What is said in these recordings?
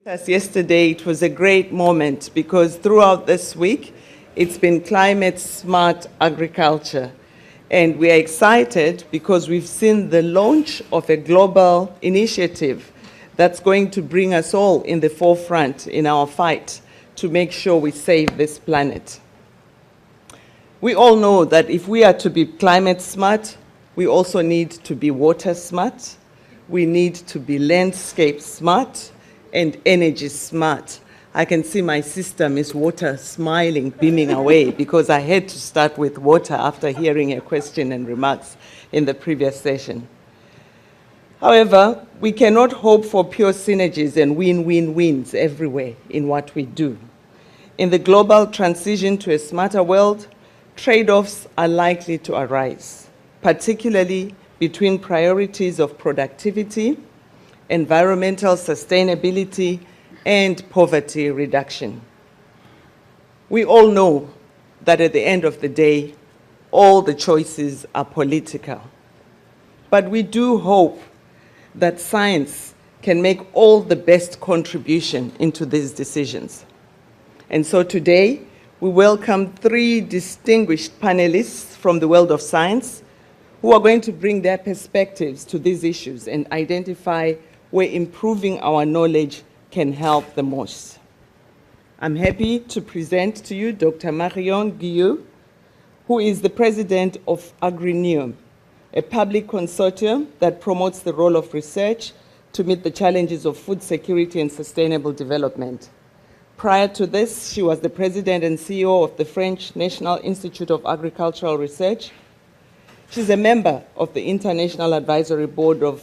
Us yesterday, it was a great moment because throughout this week, it's been climate smart agriculture. And we are excited because we've seen the launch of a global initiative that's going to bring us all in the forefront in our fight to make sure we save this planet. We all know that if we are to be climate smart, we also need to be water smart, we need to be landscape smart, and energy smart. I can see my sister, Miss Water, smiling, beaming away, because I had to start with water after hearing a question and remarks in the previous session. However, we cannot hope for pure synergies and win-win-wins everywhere in what we do. In the global transition to a smarter world, trade-offs are likely to arise, particularly between priorities of productivity, environmental sustainability, and poverty reduction. We all know that at the end of the day, all the choices are political. But we do hope that science can make all the best contribution into these decisions. And so today, we welcome 3 distinguished panelists from the world of science who are going to bring their perspectives to these issues and identify where improving our knowledge can help the most. I'm happy to present to you Dr. Marion Guillou, who is the president of Agreenium, a public consortium that promotes the role of research to meet the challenges of food security and sustainable development. Prior to this, she was the president and CEO of the French National Institute of Agricultural Research. She's a member of the International Advisory Board of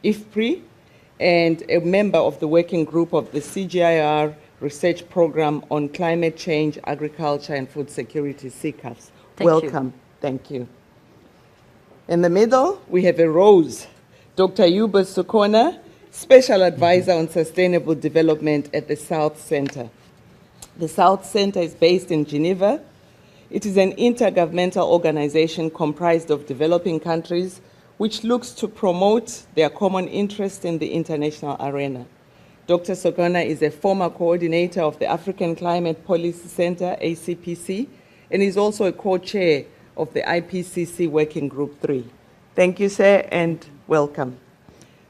IFPRI, and a member of the working group of the CGIAR research program on climate change, agriculture, and food security, CCAFS. Welcome. Thank you. In the middle, we have a rose, Dr. Youba Sokona, Special Advisor on Sustainable Development at the South Center. The South Center is based in Geneva. It is an intergovernmental organization comprised of developing countries which looks to promote their common interest in the international arena. Dr. Sokona is a former coordinator of the African Climate Policy Center, ACPC, and is also a co-chair of the IPCC Working Group 3. Thank you, sir, and welcome.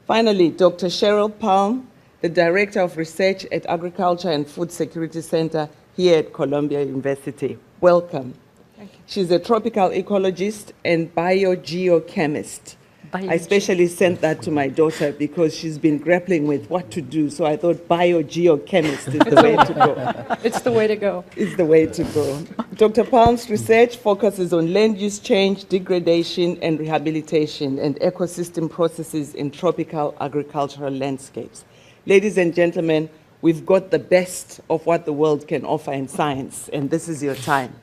Finally, Dr. Cheryl Palm, the Director of Research at Agriculture and Food Security Center here at Columbia University. Welcome. Thank you. She's a tropical ecologist and biogeochemist. I especially sent that to my daughter because she's been grappling with what to do, so I thought biogeochemist is the way to go. It's the way to go. It's the way to go. Dr. Palm's research focuses on land use change, degradation, and rehabilitation, and ecosystem processes in tropical agricultural landscapes. Ladies and gentlemen, we've got the best of what the world can offer in science, and this is your time.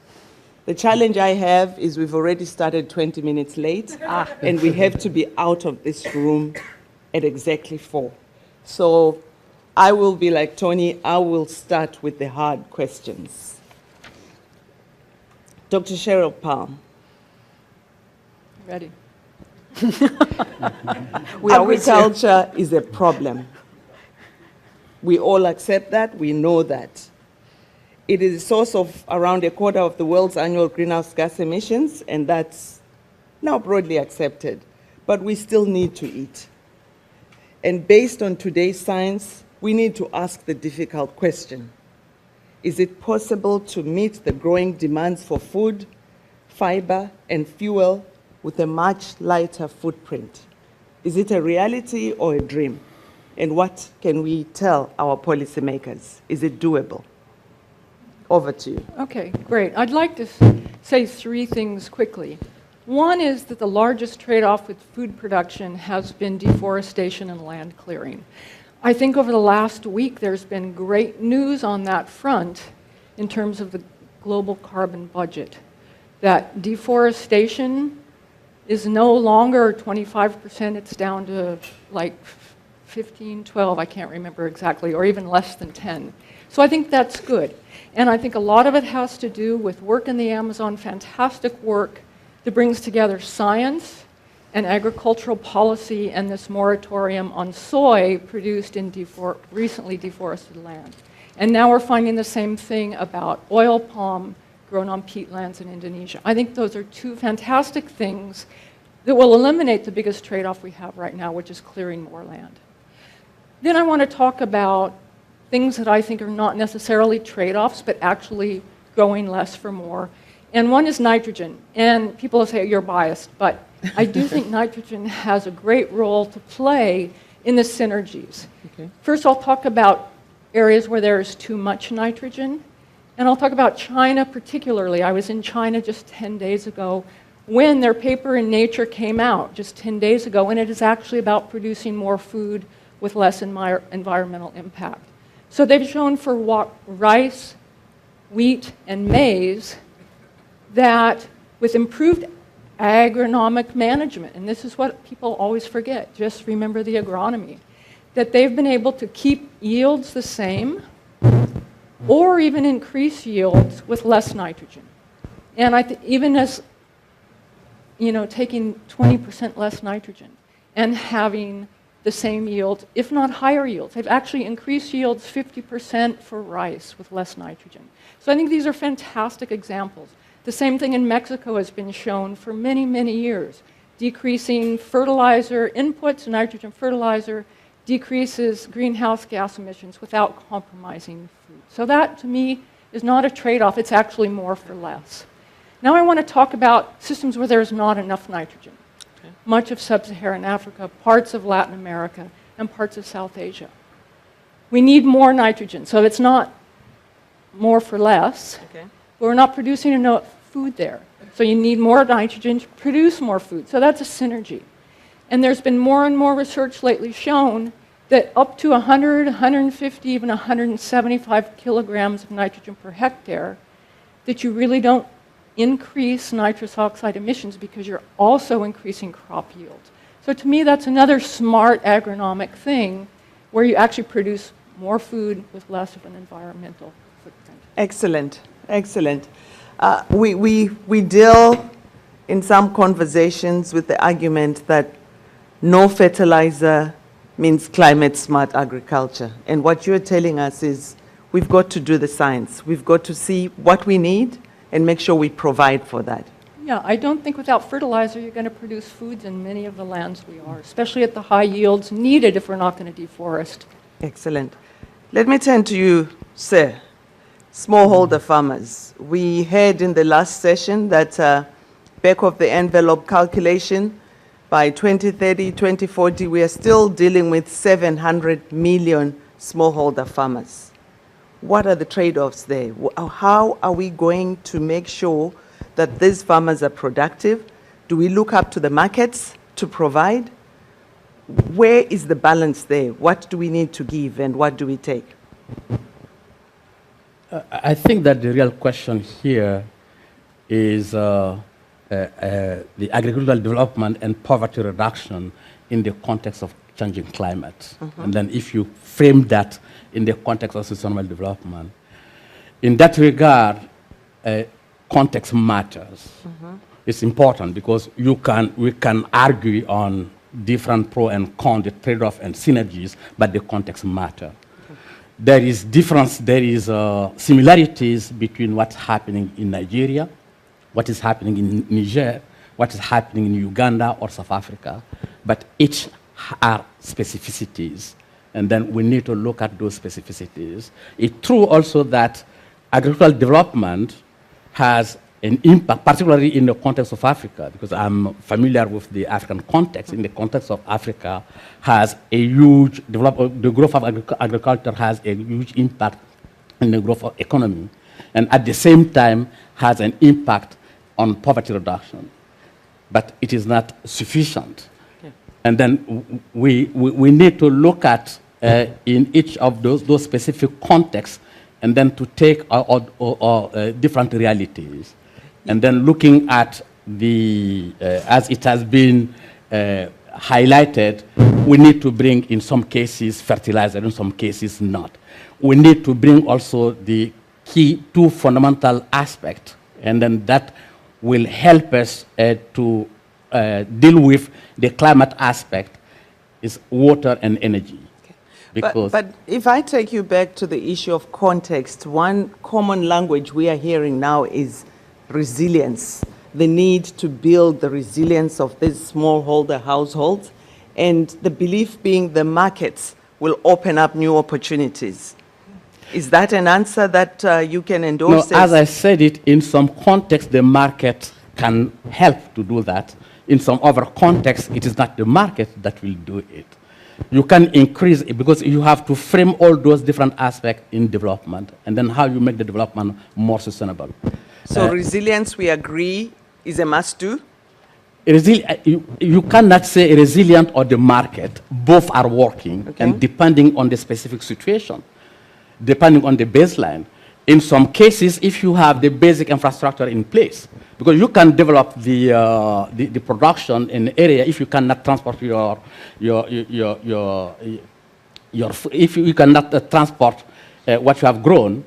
The challenge I have is we've already started 20 minutes late, and we have to be out of this room at exactly 4. So I will be like Tony, I will start with the hard questions. Dr. Cheryl Palm. Ready. Agriculture is a problem. We all accept that, we know that. It is a source of around a quarter of the world's annual greenhouse gas emissions, and that's now broadly accepted. But we still need to eat. And based on today's science, we need to ask the difficult question. Is it possible to meet the growing demands for food, fiber, and fuel with a much lighter footprint? Is it a reality or a dream? And what can we tell our policymakers? Is it doable? Over to you. Okay, great. I'd like to say 3 things quickly. One is that the largest trade-off with food production has been deforestation and land clearing. I think over the last week there's been great news on that front in terms of the global carbon budget. That deforestation is no longer 25%, it's down to like 15, 12, I can't remember exactly, or even less than 10. So I think that's good. And I think a lot of it has to do with work in the Amazon, fantastic work that brings together science and agricultural policy and this moratorium on soy produced in recently deforested land. And now we're finding the same thing about oil palm grown on peatlands in Indonesia. I think those are two fantastic things that will eliminate the biggest trade-off we have right now, which is clearing more land. Then I want to talk about things that I think are not necessarily trade-offs, but actually growing less for more. And one is nitrogen. And people will say, you're biased, but I do think nitrogen has a great role to play in the synergies. Okay. First, I'll talk about areas where there's too much nitrogen. And I'll talk about China particularly. I was in China just 10 days ago when their paper in Nature came out, just 10 days ago, and it is actually about producing more food with less environmental impact. So they've shown for rice, wheat, and maize that with improved agronomic management, and this is what people always forget, just remember the agronomy, that they've been able to keep yields the same or even increase yields with less nitrogen. And even as, taking 20% less nitrogen and having the same yield, if not higher yields. They've actually increased yields 50% for rice with less nitrogen. So I think these are fantastic examples. The same thing in Mexico has been shown for many, many years. Decreasing fertilizer inputs, nitrogen fertilizer, decreases greenhouse gas emissions without compromising food. So that, to me, is not a trade-off. It's actually more for less. Now I want to talk about systems where there's not enough nitrogen. Okay. Much of sub-Saharan Africa, parts of Latin America, and parts of South Asia. We need more nitrogen, so it's not more for less. Okay. But we're not producing enough food there. So you need more nitrogen to produce more food. So that's a synergy. And there's been more and more research lately shown that up to 100, 150, even 175 kilograms of nitrogen per hectare, that you really don't increase nitrous oxide emissions because you're also increasing crop yield. So to me, that's another smart agronomic thing where you actually produce more food with less of an environmental footprint. Excellent, excellent. We deal in some conversations with the argument that no fertilizer means climate smart agriculture. And what you're telling us is we've got to do the science. We've got to see what we need and make sure we provide for that. Yeah, I don't think without fertilizer you're going to produce foods in many of the lands we are, especially at the high yields needed if we're not going to deforest. Excellent. Let me turn to you, sir. Smallholder farmers. We heard in the last session that back of the envelope calculation, by 2030, 2040, we are still dealing with 700 million smallholder farmers. What are the trade-offs there? How are we going to make sure that these farmers are productive? Do we look up to the markets to provide? Where is the balance there? What do we need to give and what do we take? I think that the real question here is the agricultural development and poverty reduction in the context of changing climate. Mm-hmm. And then if you frame that in the context of sustainable development, in that regard, context matters. Mm-hmm. It's important because we can argue on different pro and con, the trade-off and synergies, but the context matter. There is difference, there is similarities between what's happening in Nigeria, what is happening in Niger, what is happening in Uganda or South Africa, but each are specificities, and then we need to look at those specificities. It's true also that agricultural development has an impact, particularly in the context of Africa, because I'm familiar with the African context. In the context of Africa, has a huge the growth of agriculture has a huge impact in the growth of economy, and at the same time has an impact on poverty reduction. But it is not sufficient. Yeah. And then we need to look at in each of those specific contexts, and then to take different realities. And then looking at the, as it has been highlighted, we need to bring, in some cases, fertilizer, in some cases, not. We need to bring also the key two fundamental aspects, and then that will help us to deal with the climate aspect is water and energy. Because But if I take you back to the issue of context, one common language we are hearing now is resilience, the need to build the resilience of these smallholder households, and the belief being the markets will open up new opportunities. Is that an answer that you can endorse? no, as I said it, in some context, the market can help to do that. In some other context, it is not the market that will do it. You can increase it because you have to frame all those different aspects in development, and then how you make the development more sustainable. So resilience, we agree, is a must-do? You cannot say resilient or the market. Both are working, Okay. and depending on the specific situation, depending on the baseline. In some cases, if you have the basic infrastructure in place, because you can develop the production in the area if you cannot transport if you cannot transport what you have grown,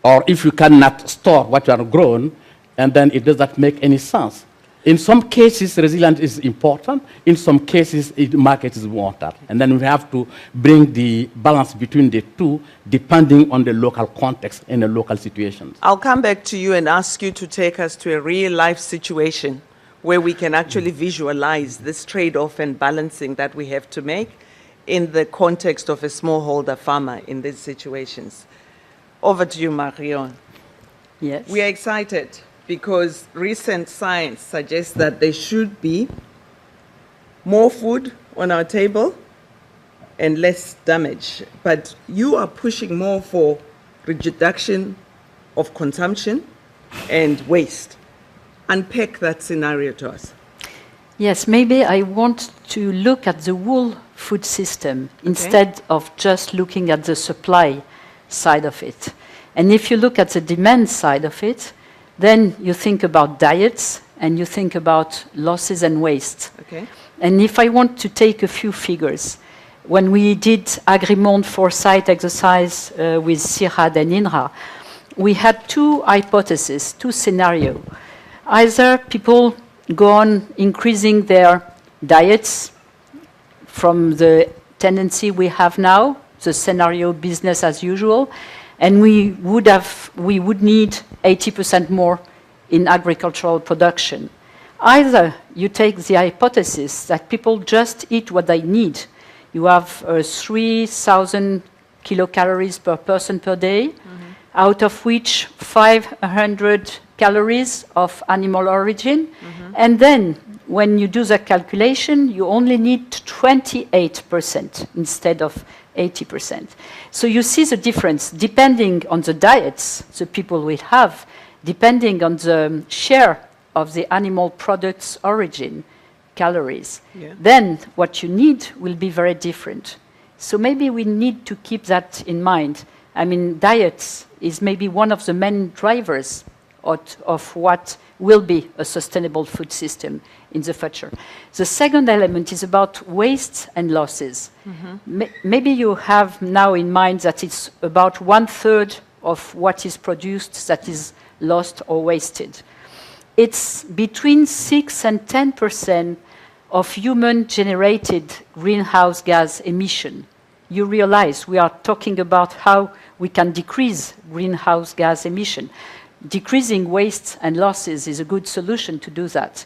or if you cannot store what you have grown, and then it does not make any sense. In some cases, resilience is important. In some cases, the market is water. And then we have to bring the balance between the two, depending on the local context and the local situations. I'll come back to you and ask you to take us to a real-life situation where we can actually visualize this trade-off and balancing that we have to make in the context of a smallholder farmer in these situations. Over to you, Marion. Yes. We are excited because recent science suggests that there should be more food on our table and less damage. But you are pushing more for reduction of consumption and waste. Unpack that scenario to us. Yes, maybe I want to look at the whole food system instead of just looking at the supply side of it. And if you look at the demand side of it, then you think about diets and you think about losses and waste. Okay. And if I want to take a few figures, when we did Agreement foresight exercise with CIRAD and INRA, we had two hypotheses, two scenarios. Either people go on increasing their diets from the tendency we have now, the scenario business as usual, and we would need 80% more in agricultural production. Either you take the hypothesis that people just eat what they need. You have 3,000 kilocalories per person per day, out of which 500 calories of animal origin. And then when you do the calculation, you only need 28% instead of 80%. So you see the difference depending on the diets the people will have, depending on the share of the animal products origin, calories. Yeah. Then what you need will be very different. So maybe we need to keep that in mind. I mean, diets is maybe one of the main drivers of what will be a sustainable food system in the future. The second element is about waste and losses. Maybe you have now in mind that it's about 1/3 of what is produced that is lost or wasted. It's between 6 and 10% of human-generated greenhouse gas emission. You realize we are talking about how we can decrease greenhouse gas emission. Decreasing waste and losses is a good solution to do that.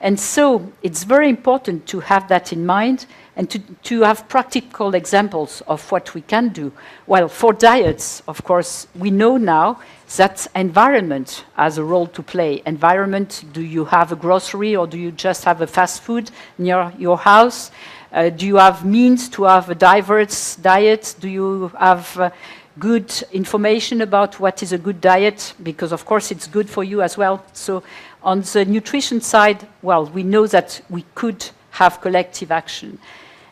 And so it's very important to have that in mind and to have practical examples of what we can do. Well, for diets, of course, we know now that environment has a role to play. Environment, do you have a grocery or do you just have a fast food near your house? Do you have means to have a diverse diet? Do you have good information about what is a good diet? Because, of course, it's good for you as well. So on the nutrition side, well, we know that we could have collective action.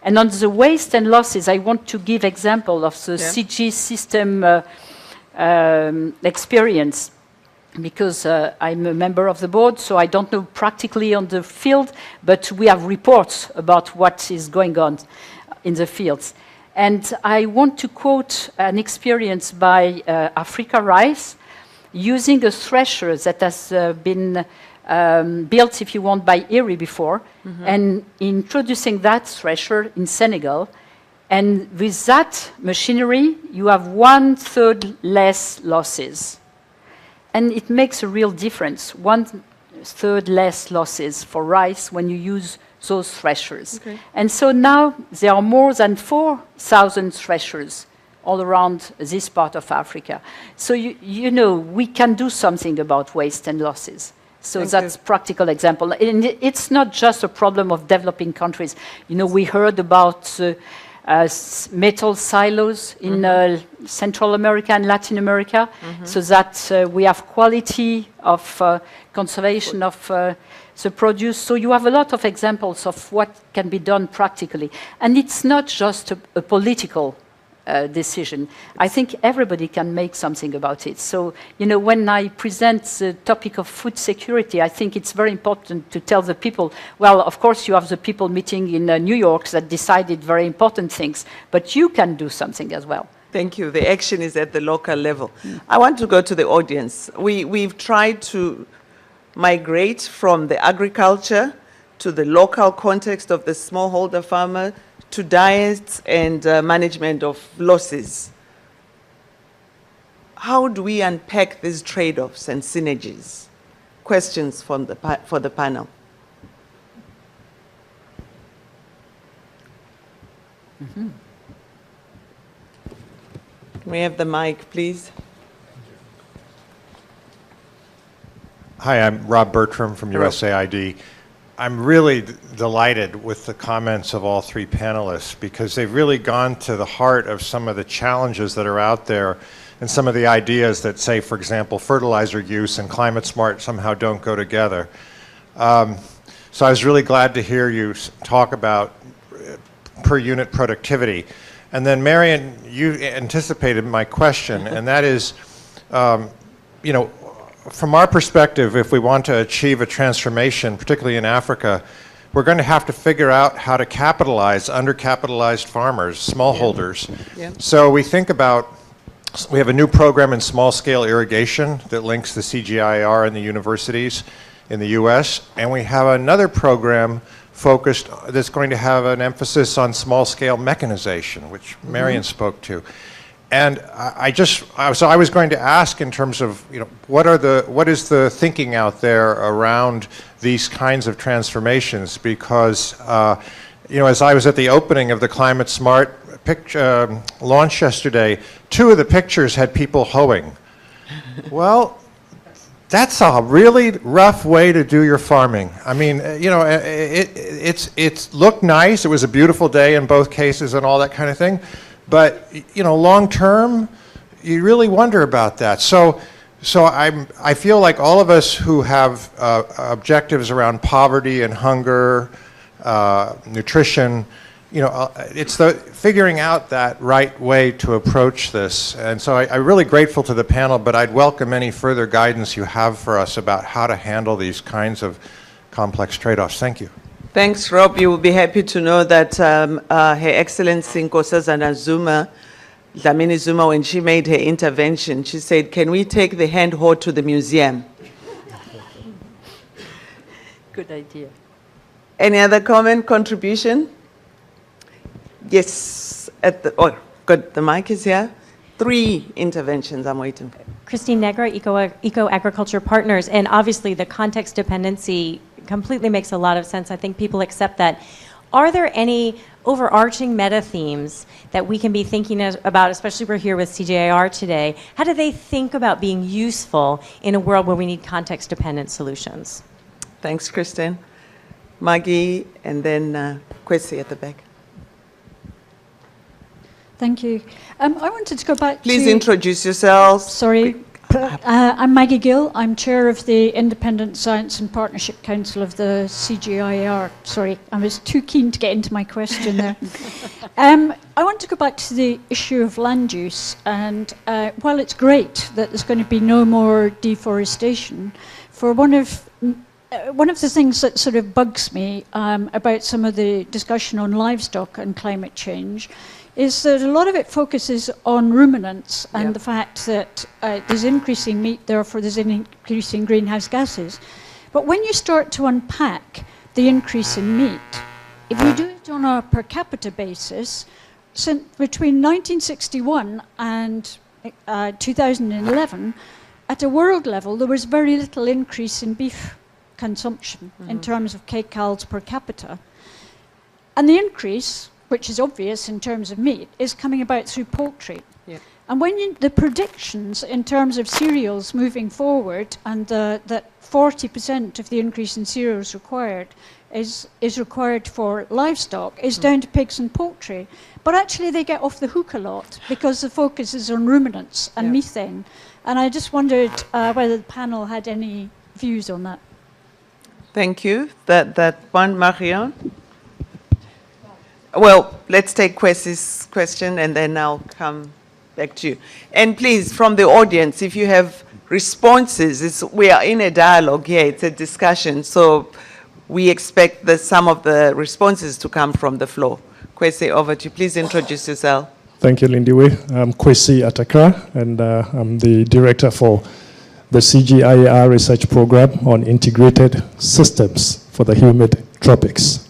And on the waste and losses, I want to give example of the CG system experience, because I'm a member of the board, so I don't know practically on the field, but we have reports about what is going on in the fields. And I want to quote an experience by Africa Rice, using a thresher that has been built, if you want, by Erie before, and introducing that thresher in Senegal. And with that machinery, you have 1/3 less losses. And it makes a real difference, 1/3 less losses for rice when you use those threshers. Okay. And so now there are more than 4,000 threshers all around this part of Africa. So you know, we can do something about waste and losses. So that's a practical example. And it's not just a problem of developing countries. You know, we heard about metal silos in Central America and Latin America, so that we have quality of conservation of the produce. So you have a lot of examples of what can be done practically. And it's not just a political decision. I think everybody can make something about it. So, you know, when I present the topic of food security, I think it's very important to tell the people, well, of course you have the people meeting in New York that decided very important things, but you can do something as well. Thank you. The action is at the local level. I want to go to the audience. We've tried to migrate from the agriculture to the local context of the smallholder farmer, to diets and management of losses. How do we unpack these trade-offs and synergies? Questions from for the panel. Can we have the mic, please? Hi, I'm Rob Bertram from USAID. I'm really delighted with the comments of all three panelists because they've really gone to the heart of some of the challenges that are out there and some of the ideas that say, for example, fertilizer use and climate smart somehow don't go together. So I was really glad to hear you talk about per unit productivity. And then Marion, you anticipated my question, and that is, you know, from our perspective, if we want to achieve a transformation, particularly in Africa, we're going to have to figure out how to capitalize undercapitalized farmers, smallholders. Yeah. So we think about, we have a new program in small-scale irrigation that links the CGIAR and the universities in the US, and we have another program focused that's going to have an emphasis on small-scale mechanization, which Marion spoke to. And so I was going to ask in terms of, you know, what is the thinking out there around these kinds of transformations? Because, you know, as I was at the opening of the Climate Smart launch yesterday, 2 of the pictures had people hoeing. Well, that's a really rough way to do your farming. I mean, you know, it looked nice. It was a beautiful day in both cases and all that kind of thing. But, you know, long term, you really wonder about that. So I feel like all of us who have objectives around poverty and hunger, nutrition, you know, it's the figuring out that right way to approach this. And so I'm really grateful to the panel, but I'd welcome any further guidance you have for us about how to handle these kinds of complex trade-offs. Thank you. Thanks, Rob. You will be happy to know that Her Excellency Nkosazana Zuma, Dlamini Zuma, when she made her intervention, she said, can we take the hand hoe to the museum? Good idea. Any other comment, contribution? Yes, good, the mic is here. 3 interventions I'm waiting for. Christine Negra, Eco Agriculture Partners, and obviously the context dependency completely makes a lot of sense. I think people accept that. Are there any overarching meta themes that we can be thinking about, especially we're here with CGIAR today? How do they think about being useful in a world where we need context-dependent solutions? Thanks, Christine. Maggie, and then Kwesi at the back. Thank you. I wanted to go back Please to... introduce yourselves. Sorry. I'm Maggie Gill. I'm chair of the Independent Science and Partnership Council of the CGIAR. Sorry, I was too keen to get into my question there. I want to go back to the issue of land use. And while it's great that there's going to be no more deforestation, for one of the things that sort of bugs me about some of the discussion on livestock and climate change, is that a lot of it focuses on ruminants and Yeah. the fact that there's increasing meat, therefore there's an increase in greenhouse gases. But when you start to unpack the increase in meat, if you do it on a per capita basis, since between 1961 and 2011, at a world level, there was very little increase in beef consumption in terms of kcals per capita. And the increase, which is obvious in terms of meat, is coming about through poultry. Yeah. And when the predictions in terms of cereals moving forward, and that 40% of the increase in cereals required is required for livestock, is down to pigs and poultry. But actually they get off the hook a lot because the focus is on ruminants and Yeah. methane. And I just wondered whether the panel had any views on that. Thank you. That one, Marion? Well, let's take Kwesi's question and then I'll come back to you. And please, from the audience, if you have responses, we are in a dialogue here, it's a discussion, so we expect some of the responses to come from the floor. Kwesi, over to you. Please introduce yourself. Thank you, Lindiwe. I'm Kwesi at Accra, and I'm the director for the CGIAR research program on integrated systems for the humid tropics.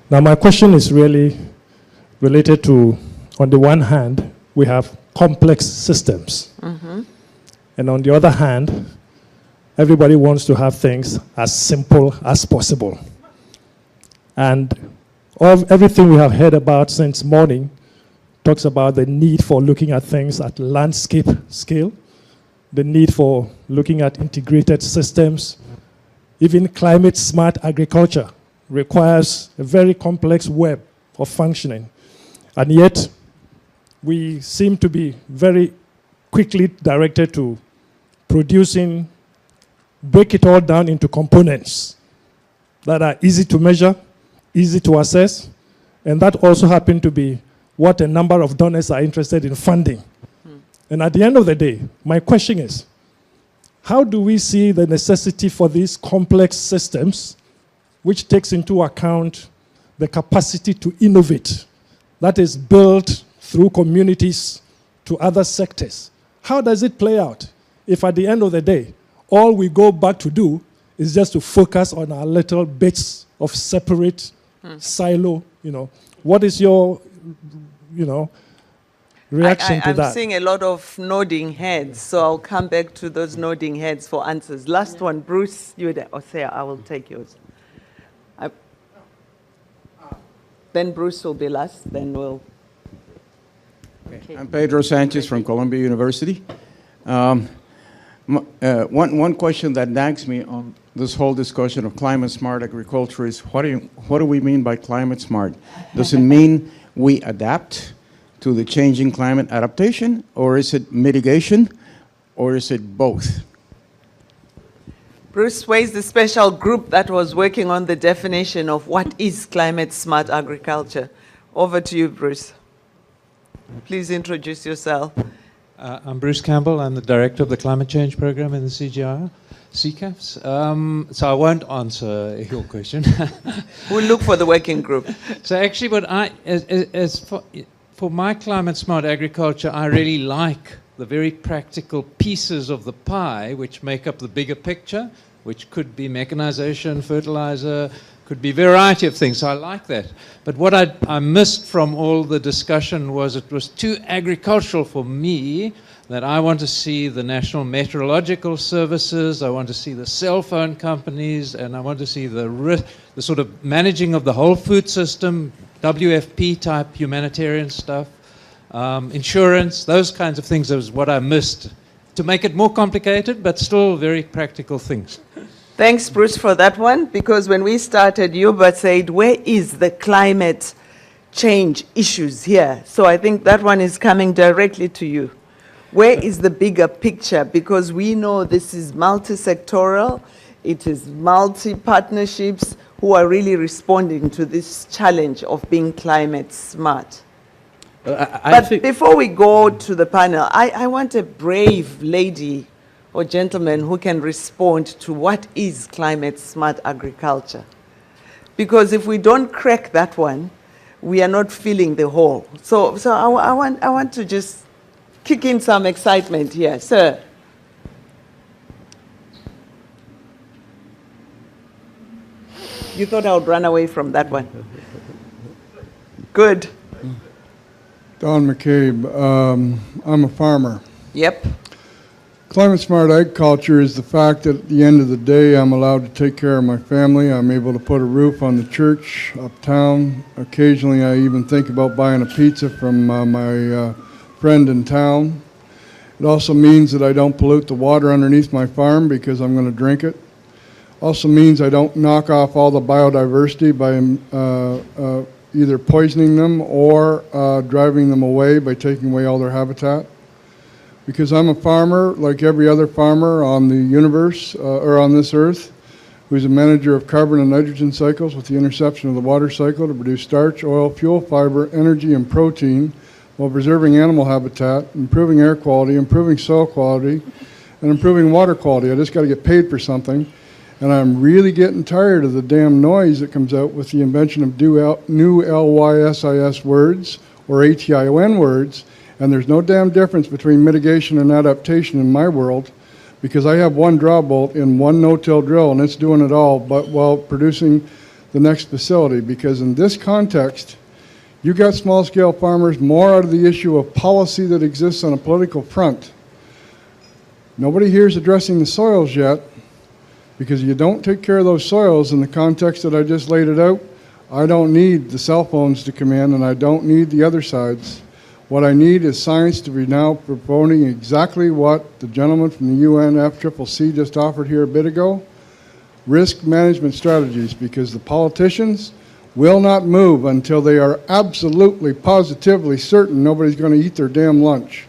Now, my question is really related to, on the one hand, we have complex systems. And on the other hand, everybody wants to have things as simple as possible. And everything we have heard about since morning talks about the need for looking at things at landscape scale, the need for looking at integrated systems. Even climate smart agriculture requires a very complex web of functioning. And yet, we seem to be very quickly directed to break it all down into components that are easy to measure, easy to assess, and that also happen to be what a number of donors are interested in funding. And at the end of the day, my question is, how do we see the necessity for these complex systems, which takes into account the capacity to innovate, that is built through communities to other sectors? How does it play out if at the end of the day, all we go back to do is just to focus on our little bits of separate silo, What is your, reaction to that? I'm seeing a lot of nodding heads, so I'll come back to those nodding heads for answers. Last one, Bruce, Sarah, I will take yours. Then Bruce will be last, then we'll... Okay. I'm Pedro Sanchez from Columbia University. One question that nags me on this whole discussion of climate smart agriculture is what do we mean by climate smart? Does it mean we adapt to the changing climate adaptation, or is it mitigation, or is it both? Bruce, where's the special group that was working on the definition of what is climate smart agriculture? Over to you, Bruce. Please introduce yourself. I'm Bruce Campbell. I'm the director of the climate change program in the CGIAR, CCAFs. So I won't answer your question. We'll look for the working group. So actually, for my climate smart agriculture, I really like the very practical pieces of the pie which make up the bigger picture, which could be mechanization, fertilizer, could be a variety of things. So I like that. But what I missed from all the discussion was it was too agricultural for me, that I want to see the National Meteorological Services, I want to see the cell phone companies, and I want to see the sort of managing of the whole food system, WFP type humanitarian stuff, insurance, those kinds of things is what I missed. To make it more complicated, but still very practical things. Thanks, Bruce, for that one, because when we started, Youba said, where is the climate change issues here? So I think that one is coming directly to you. Where is the bigger picture? Because we know this is multi-sectoral, it is multi-partnerships who are really responding to this challenge of being climate smart. But before we go to the panel, I want a brave lady or gentleman who can respond to what is climate smart agriculture. Because if we don't crack that one, we are not filling the hole. So I want to just kick in some excitement here. Sir. You thought I would run away from that one. Good. Don McCabe. I'm a farmer. Yep. Climate smart agriculture is the fact that at the end of the day I'm allowed to take care of my family. I'm able to put a roof on the church uptown. Occasionally I even think about buying a pizza from my friend in town. It also means that I don't pollute the water underneath my farm because I'm going to drink it. Also means I don't knock off all the biodiversity by either poisoning them or driving them away by taking away all their habitat. Because I'm a farmer, like every other farmer on the universe, or on this earth, who's a manager of carbon and nitrogen cycles with the interception of the water cycle to produce starch, oil, fuel, fiber, energy, and protein, while preserving animal habitat, improving air quality, improving soil quality, and improving water quality. I just got to get paid for something. And I'm really getting tired of the damn noise that comes out with the invention of new LYSIS words, or ATION words, and there's no damn difference between mitigation and adaptation in my world, because I have one draw bolt in one no-till drill, and it's doing it all, but while producing the next facility. Because in this context, you got small-scale farmers more out of the issue of policy that exists on a political front. Nobody here is addressing the soils yet, because you don't take care of those soils in the context that I just laid it out. I don't need the cell phones to come in, and I don't need the other sides. What I need is science to be now promoting exactly what the gentleman from the UNFCCC just offered here a bit ago, risk management strategies, because the politicians will not move until they are absolutely, positively certain nobody's going to eat their damn lunch.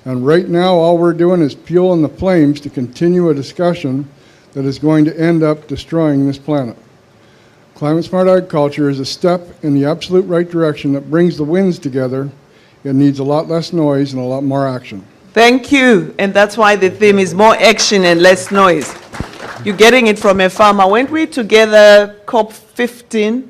And right now, all we're doing is fueling the flames to continue a discussion that is going to end up destroying this planet. Climate smart agriculture is a step in the absolute right direction that brings the winds together. It needs a lot less noise and a lot more action. Thank you. And that's why the theme is more action and less noise. You're getting it from a farmer. Weren't we together COP15?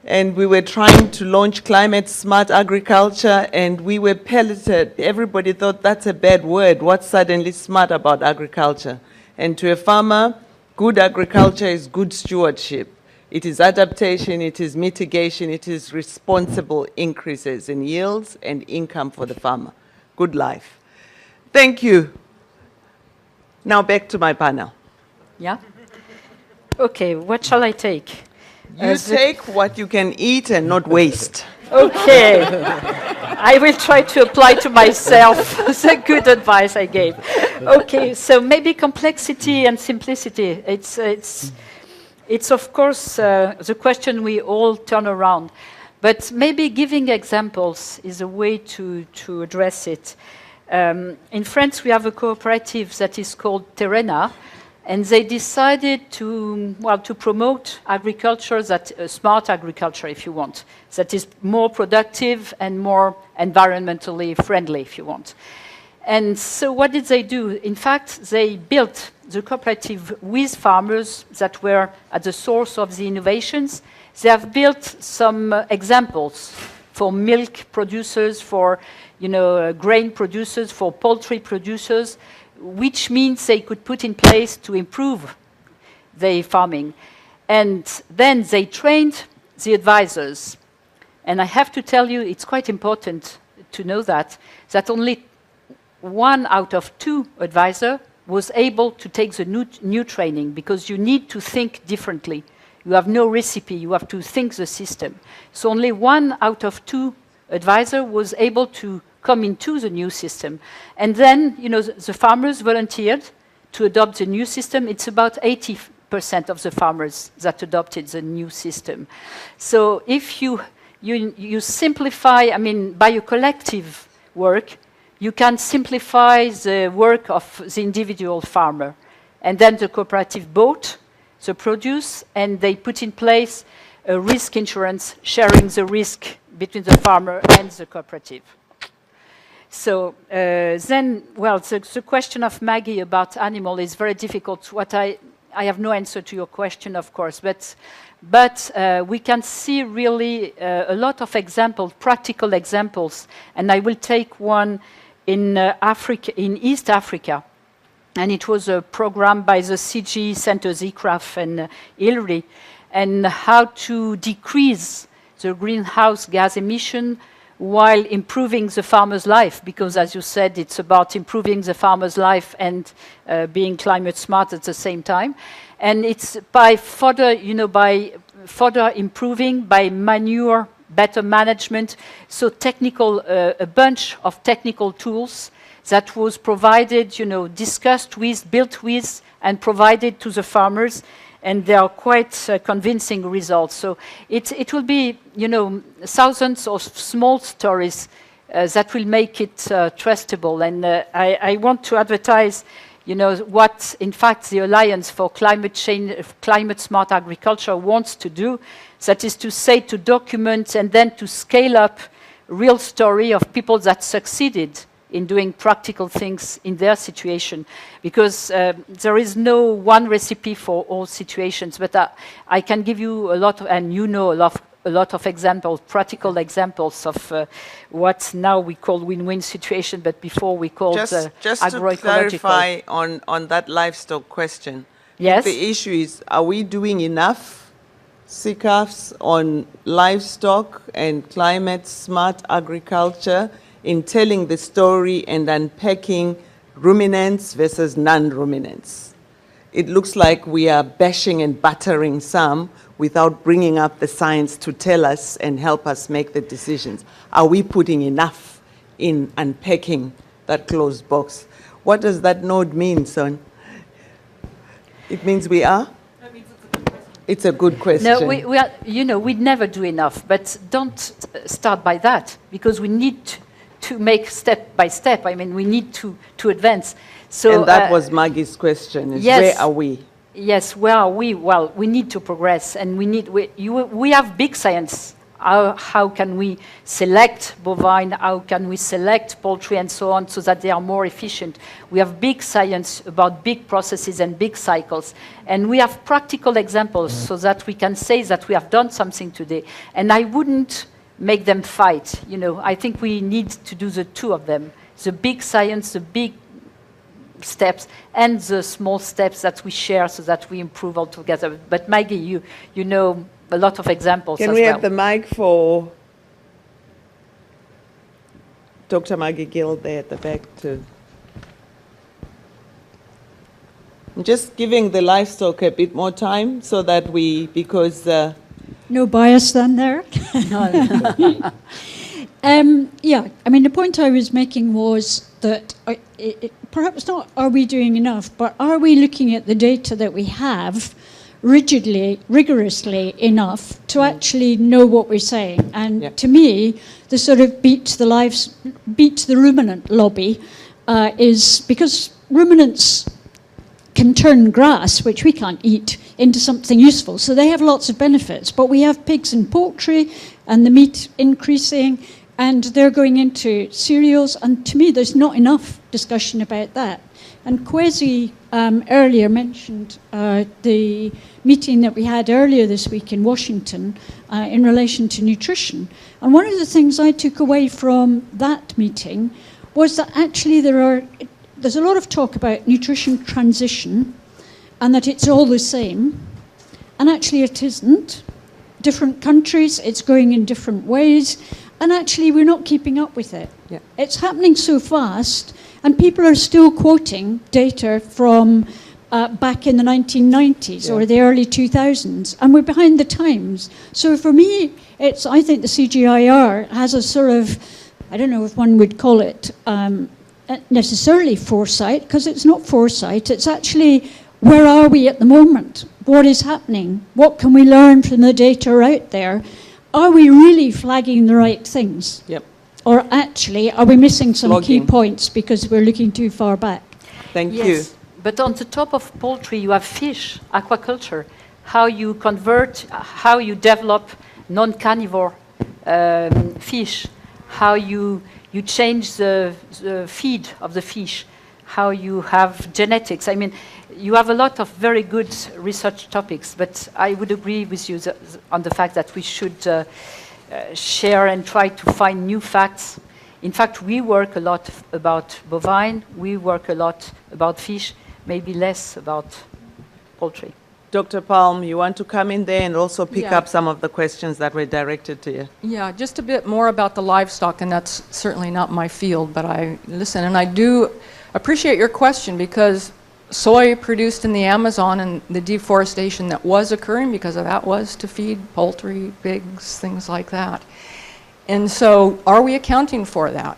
And we were trying to launch climate smart agriculture, and we were pelleted. Everybody thought that's a bad word. What's suddenly smart about agriculture? And to a farmer, good agriculture is good stewardship. It is adaptation, it is mitigation, it is responsible increases in yields and income for the farmer. Good life. Thank you. Now back to my panel. Yeah? Okay, what shall I take? You take what you can eat and not waste. Okay. I will try to apply to myself the good advice I gave. Okay, so maybe complexity and simplicity. It's of course the question we all turn around, but maybe giving examples is a way to address it. In France, we have a cooperative that is called Terrena, and they decided to promote agriculture, smart agriculture, if you want, that is more productive and more environmentally friendly, if you want. And so what did they do? In fact, they built the cooperative with farmers that were at the source of the innovations. They have built some examples for milk producers, for grain producers, for poultry producers, which means they could put in place to improve their farming. And then they trained the advisors. And I have to tell you, it's quite important to know that only 1 out of 2 advisors was able to take the new training, because you need to think differently. You have no recipe, you have to think the system. So only 1 out of 2 advisors was able to come into the new system. And then, the farmers volunteered to adopt the new system. It's about 80% of the farmers that adopted the new system. So if you simplify, by a collective work, you can simplify the work of the individual farmer. And then the cooperative bought the produce, and they put in place a risk insurance, sharing the risk between the farmer and the cooperative. So the question of Maggie about animal is very difficult. What I I have no answer to your question, of course, but we can see really a lot of examples, practical examples, and I will take one in Africa, in East Africa, and it was a program by the CG Centers, ICRAF and ILRI, and how to decrease the greenhouse gas emission while improving the farmer's life, because as you said, it's about improving the farmer's life and being climate smart at the same time. And it's by further, by further improving, by manure, better management, so technical, a bunch of technical tools that was provided, discussed with, built with, and provided to the farmers, and they are quite convincing results. So it will be, thousands of small stories that will make it trustable. And I want to advertise, what, in fact, the Alliance for Climate Change, Climate Smart Agriculture wants to do. That is to say, to document and then to scale up real story of people that succeeded in doing practical things in their situation, because there is no one recipe for all situations, but I can give you a lot of, and a lot of examples, practical examples of what now we call win-win situation, but before we called just agroecological. to clarify on that livestock question. Yes. The issue is, are we doing enough CCAFs on livestock and climate smart agriculture in telling the story and unpacking ruminants versus non-ruminants? It looks like we are bashing and battering some without bringing up the science to tell us and help us make the decisions. Are we putting enough in unpacking that closed box? What does that node mean, son? It means we are? It's a good question. No, we'd never do enough, but don't start by that, because we need to make step by step. I mean, we need to advance. So, and that was Maggie's question, is yes, where are we? Yes, where are we? Well, we need to progress, and we have big science. How can we select bovine? How can we select poultry and so on, so that they are more efficient? We have big science about big processes and big cycles. And we have practical examples so that we can say that we have done something today. And I wouldn't make them fight. I think we need to do the two of them. The big science, the big steps, and the small steps that we share so that we improve all together. But Maggie, you know a lot of examples as well. Can we have the mic for Dr. Maggie Gill there at the back too? I'm just giving the livestock a bit more time so that because... No bias then there. Yeah, I mean, the point I was making was that perhaps not are we doing enough, but are we looking at the data that we have rigorously enough to actually know what we're saying? And to me, the sort of beat the ruminant lobby is because ruminants can turn grass, which we can't eat, into something useful. So they have lots of benefits. But we have pigs and poultry and the meat increasing, and they're going into cereals. And to me, there's not enough discussion about that. And Kwesi earlier mentioned the meeting that we had earlier this week in Washington in relation to nutrition. And one of the things I took away from that meeting was that actually there's a lot of talk about nutrition transition and that it's all the same. And actually it isn't. Different countries, it's going in different ways. And actually we're not keeping up with it. Yeah. It's happening so fast, and people are still quoting data from back in the 1990s or the early 2000s, and we're behind the times. So for me, I think the CGIAR has a sort of, I don't know if one would call it necessarily foresight, because it's not foresight, it's actually where are we at the moment? What is happening? What can we learn from the data out there? Are we really flagging the right things? Yep. Or actually, are we missing some Logging. key points because we're looking too far back? Thank Yes. you. But on the top of poultry, you have fish, aquaculture, how you convert, how you develop non-carnivore fish, how you change the feed of the fish, how you have genetics. I mean, you have a lot of very good research topics, but I would agree with you on the fact that we should share and try to find new facts. In fact, we work a lot about bovine, we work a lot about fish, maybe less about poultry. Dr. Palm, you want to come in there and also pick Yeah. up some of the questions that were directed to you? Yeah, just a bit more about the livestock, and that's certainly not my field, but I listen. And I do appreciate your question, because soy produced in the Amazon and the deforestation that was occurring because of that was to feed poultry, pigs, things like that. And so are we accounting for that?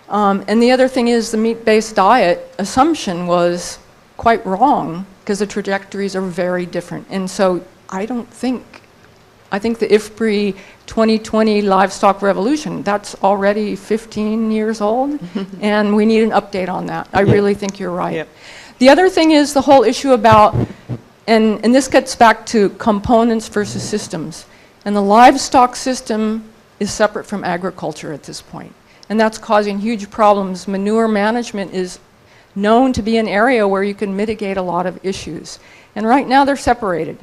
And the other thing is the meat-based diet assumption was quite wrong, because the trajectories are very different. And so I think the IFPRI 2020 livestock revolution, that's already 15 years old, and we need an update on that. I really think you're right. Yep. The other thing is the whole issue about, and this gets back to components versus systems, and the livestock system is separate from agriculture at this point, and that's causing huge problems. Manure management is known to be an area where you can mitigate a lot of issues. And right now they're separated.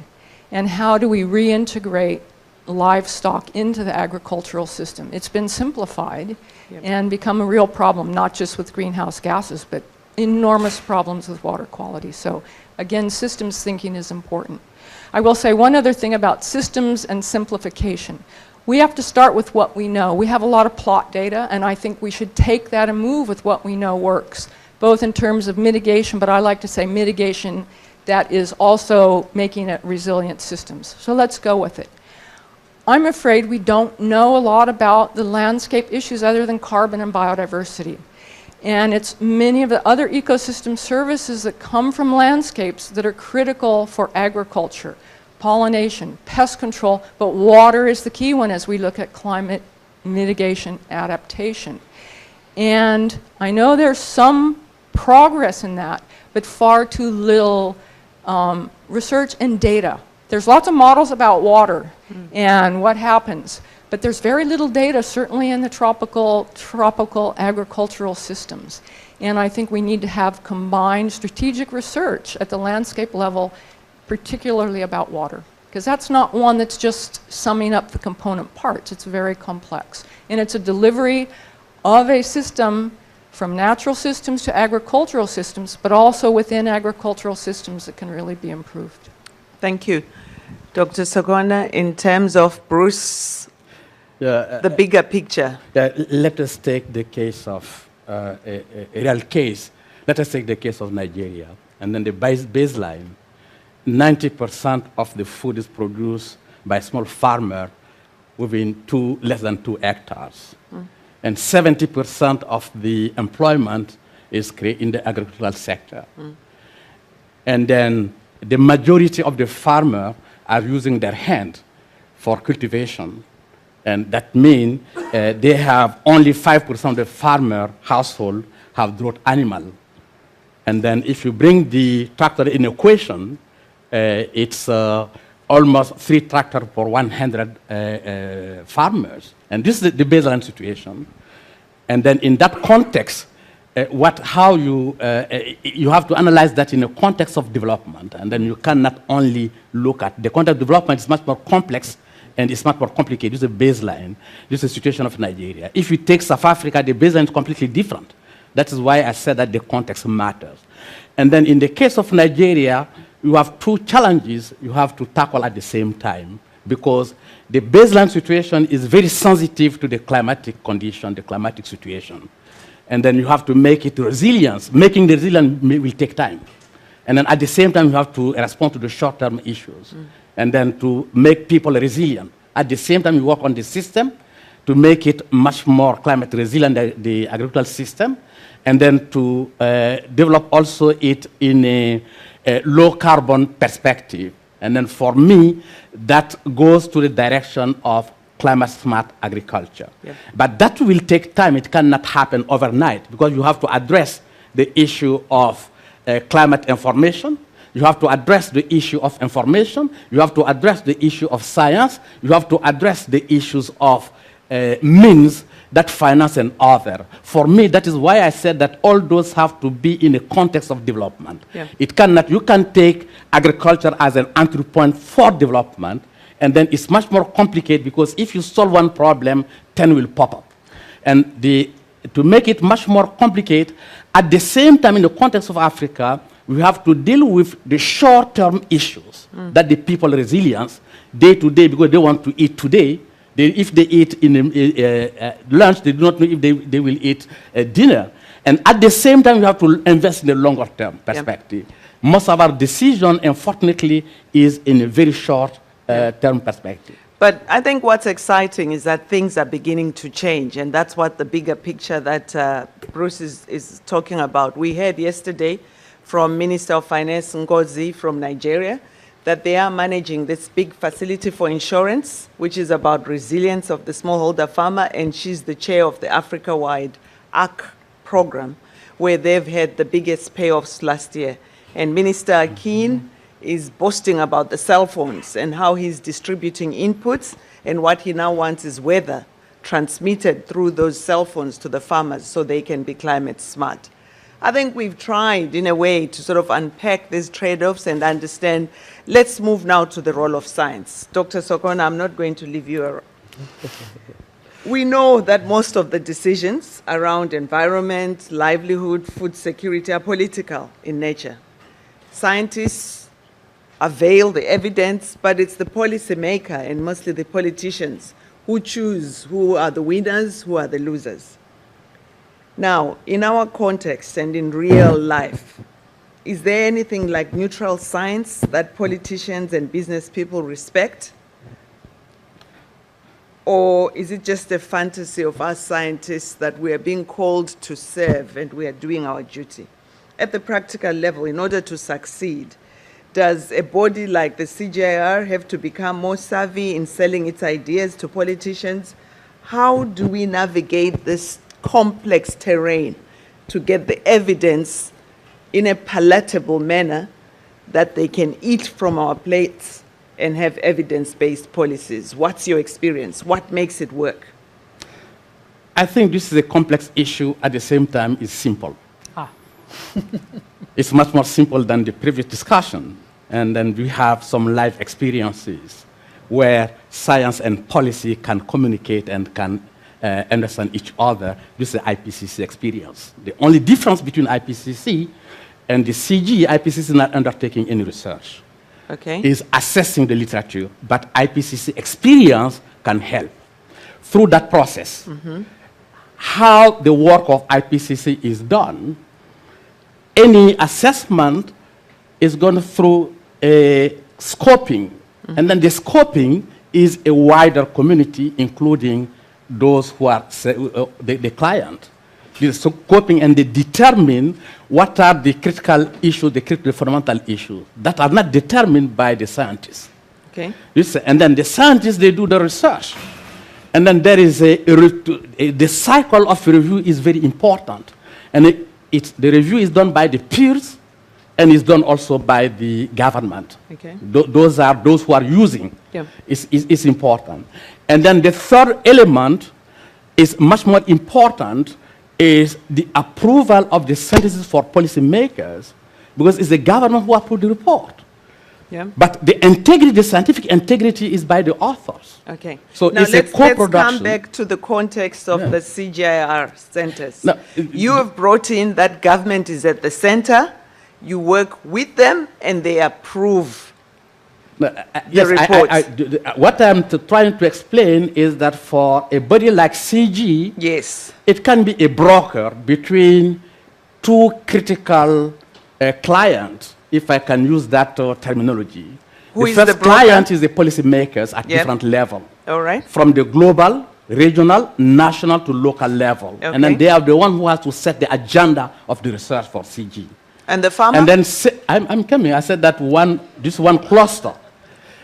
And how do we reintegrate livestock into the agricultural system? It's been simplified and become a real problem, not just with greenhouse gases, but enormous problems with water quality. So again, systems thinking is important. I will say one other thing about systems and simplification. We have to start with what we know. We have a lot of plot data, and I think we should take that and move with what we know works, both in terms of mitigation, but I like to say mitigation that is also making it resilient systems. So let's go with it. I'm afraid we don't know a lot about the landscape issues other than carbon and biodiversity. And it's many of the other ecosystem services that come from landscapes that are critical for agriculture, pollination, pest control, but water is the key one as we look at climate mitigation adaptation. And I know there's some progress in that, but far too little research and data. There's lots of models about water and what happens, but there's very little data, certainly in the tropical agricultural systems. And I think we need to have combined strategic research at the landscape level, particularly about water, because that's not one that's just summing up the component parts. It's very complex. And it's a delivery of a system from natural systems to agricultural systems, but also within agricultural systems that can really be improved. Thank you. Dr. Sokona, in terms of Bruce, the bigger picture. Let us take the case of a real case. Let us take the case of Nigeria. And then the baseline, 90% of the food is produced by small farmer within less than 2 hectares. And 70% of the employment is created in the agricultural sector. And then the majority of the farmers are using their hand for cultivation. And that means they have only 5% of the farmer household have draught animal. And then if you bring the tractor in equation, it's almost 3 tractors per 100 farmers. And this is the baseline situation. And then in that context, you have to analyze that in a context of development. And then you cannot only look at the context of development is much more complex and it's much more complicated. This is a baseline. This is the situation of Nigeria. If you take South Africa, the baseline is completely different. That is why I said that the context matters. And then in the case of Nigeria, you have 2 challenges you have to tackle at the same time, because the baseline situation is very sensitive to the climatic condition, the climatic situation. And then you have to make it resilient. Making the resilient will take time. And then at the same time, you have to respond to the short-term issues. And then to make people resilient. At the same time, you work on the system to make it much more climate resilient, the agricultural system. And then to develop also it in a low carbon perspective. And then for me, that goes to the direction of climate smart agriculture. Yeah. But that will take time. It cannot happen overnight because you have to address the issue of climate information. You have to address the issue of information. You have to address the issue of science. You have to address the issues of means that finance and other. For me, that is why I said that all those have to be in a context of development. Yeah. It cannot, you can take agriculture as an entry point for development, and then it's much more complicated because if you solve one problem, 10 will pop up. And to make it much more complicated, at the same time in the context of Africa, we have to deal with the short-term issues that the people resilience day to day because they want to eat today. If they eat in lunch, they do not know if they will eat dinner. And at the same time, we have to invest in the longer-term perspective. Yeah. Most of our decision, unfortunately, is in a very short-term perspective. But I think what's exciting is that things are beginning to change, and that's what the bigger picture that Bruce is talking about. We heard yesterday from Minister of Finance Ngozi from Nigeria that they are managing this big facility for insurance, which is about resilience of the smallholder farmer, and she's the chair of the Africa-wide ARC program, where they've had the biggest payoffs last year. And Minister Akin is boasting about the cell phones and how he's distributing inputs, and what he now wants is weather transmitted through those cell phones to the farmers so they can be climate smart. I think we've tried, in a way, to sort of unpack these trade-offs and understand. Let's move now to the role of science. Dr. Sokona, I'm not going to leave you around. We know that most of the decisions around environment, livelihood, food security are political in nature. Scientists avail the evidence, but it's the policymaker and mostly the politicians who choose who are the winners, who are the losers. Now, in our context and in real life, is there anything like neutral science that politicians and business people respect? Or is it just a fantasy of us scientists that we are being called to serve and we are doing our duty? At the practical level, in order to succeed, does a body like the CGIAR have to become more savvy in selling its ideas to politicians? How do we navigate this complex terrain to get the evidence in a palatable manner that they can eat from our plates and have evidence-based policies? What's your experience? What makes it work? I think this is a complex issue. At the same time, it's simple. It's much more simple than the previous discussion. And then we have some life experiences where science and policy can communicate and can understand each other. This is the IPCC experience. The only difference between IPCC and the CG, IPCC is not undertaking any research. Okay. Is assessing the literature, but IPCC experience can help. Through that process, how the work of IPCC is done, any assessment is gone through a scoping, and then the scoping is a wider community, including those who are the client. The scoping, and they determine what are the critical issues, the critical fundamental issues that are not determined by the scientists. Okay. And then the scientists, they do the research. And then there is the cycle of review is very important. And the review is done by the peers, and is done also by the government. Okay. Those are those who are using. Yeah. It's important. And then the third element is much more important, is the approval of the sentences for policymakers, because it's the government who approved the report. Yeah. But the integrity, the scientific integrity, is by the authors. Okay. So now it's a let's co-production. come back to the context of the CGIAR centers. Now, you have brought in that government is at the center, you work with them, and they approve yes, reports. What I'm trying to explain is that for a body like CG, yes, it can be a broker between two critical clients, if I can use that terminology. Who the is first the broker? client is the policymakers at different levels. All right. From the global, regional, national to local level. Okay. And then they are the one who has to set the agenda of the research for CG. And the farmer? And then I'm coming. I said that this one cluster.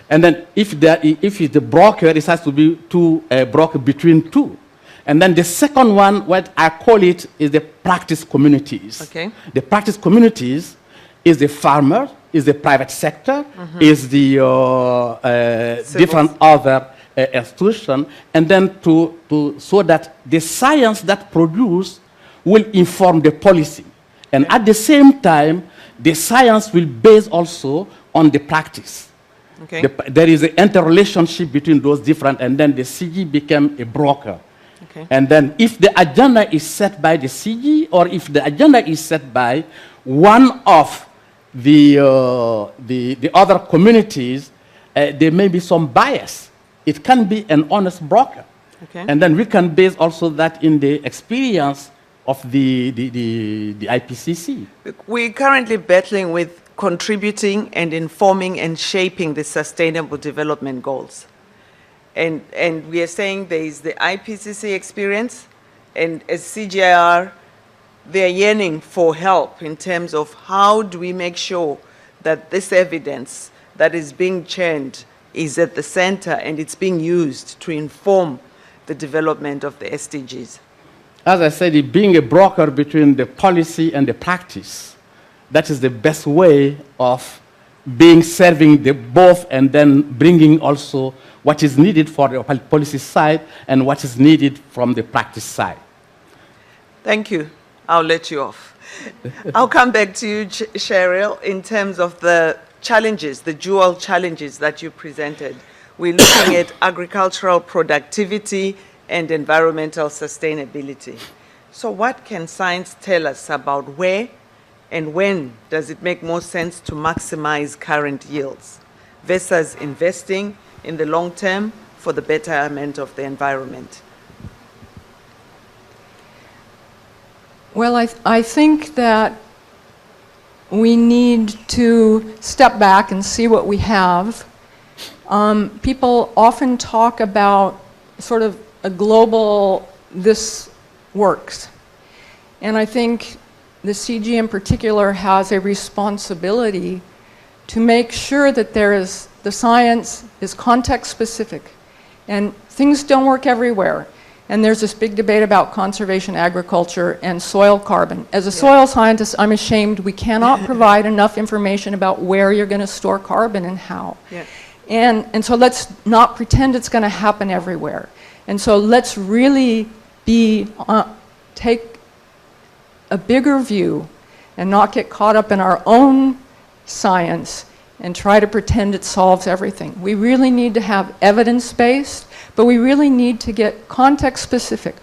And then if it's the broker, it has to be two broker between two. And then the second one, what I call it, is the practice communities. Okay. The practice communities is the farmer, is the private sector, is the different other institution, and then so that the science that produced will inform the policy. And at the same time, the science will base also on the practice. Okay. There is an interrelationship between those different, and then the CG became a broker. Okay. And then if the agenda is set by the CG, or if the agenda is set by one of the other communities, there may be some bias. It can be an honest broker. Okay. And then we can base also that in the experience of the IPCC. We're currently battling with contributing and informing and shaping the Sustainable Development Goals. And we are saying there is the IPCC experience, and as CGIAR, they are yearning for help in terms of how do we make sure that this evidence that is being churned is at the center and it's being used to inform the development of the SDGs. As I said, being a broker between the policy and the practice, that is the best way of serving the both, and then bringing also what is needed for the policy side and what is needed from the practice side. Thank you. I'll let you off. I'll come back to you, Cheryl, in terms of the challenges, the dual challenges that you presented. We're looking at agricultural productivity and environmental sustainability. So what can science tell us about where and when does it make more sense to maximize current yields versus investing in the long term for the betterment of the environment? Well, I think that we need to step back and see what we have. People often talk about sort of a global, this works. And I think the CG in particular has a responsibility to make sure that the science is context specific. And things don't work everywhere. And there's this big debate about conservation agriculture and soil carbon. As a soil scientist, I'm ashamed we cannot provide enough information about where you're going to store carbon and how. Yeah. And so let's not pretend it's going to happen everywhere. And so let's really take a bigger view and not get caught up in our own science and try to pretend it solves everything. We really need to have evidence-based, but we really need to get context-specific.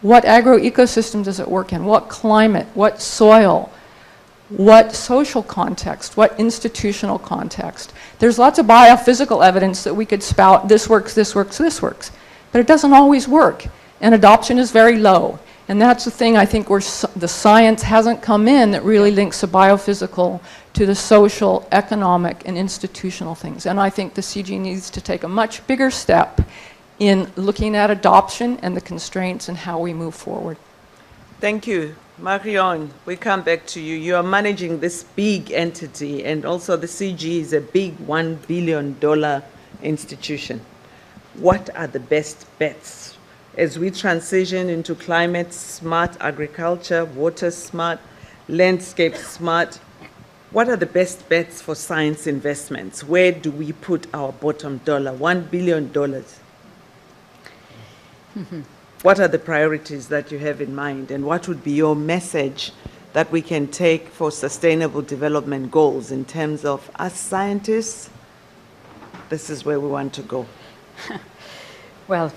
What agroecosystem does it work in? What climate? What soil? What social context? What institutional context? There's lots of biophysical evidence that we could spout, this works, this works, this works. But it doesn't always work, and adoption is very low. And that's the thing I think where the science hasn't come in that really links the biophysical to the social, economic, and institutional things. And I think the CG needs to take a much bigger step in looking at adoption and the constraints and how we move forward. Thank you. Marion, we come back to you. You are managing this big entity, and also the CG is a big $1 billion institution. What are the best bets as we transition into climate smart agriculture, water smart, landscape smart? What are the best bets for science investments? Where do we put our bottom dollar? $1 billion. What are the priorities that you have in mind, and what would be your message that we can take for sustainable development goals in terms of us scientists? This is where we want to go. Well,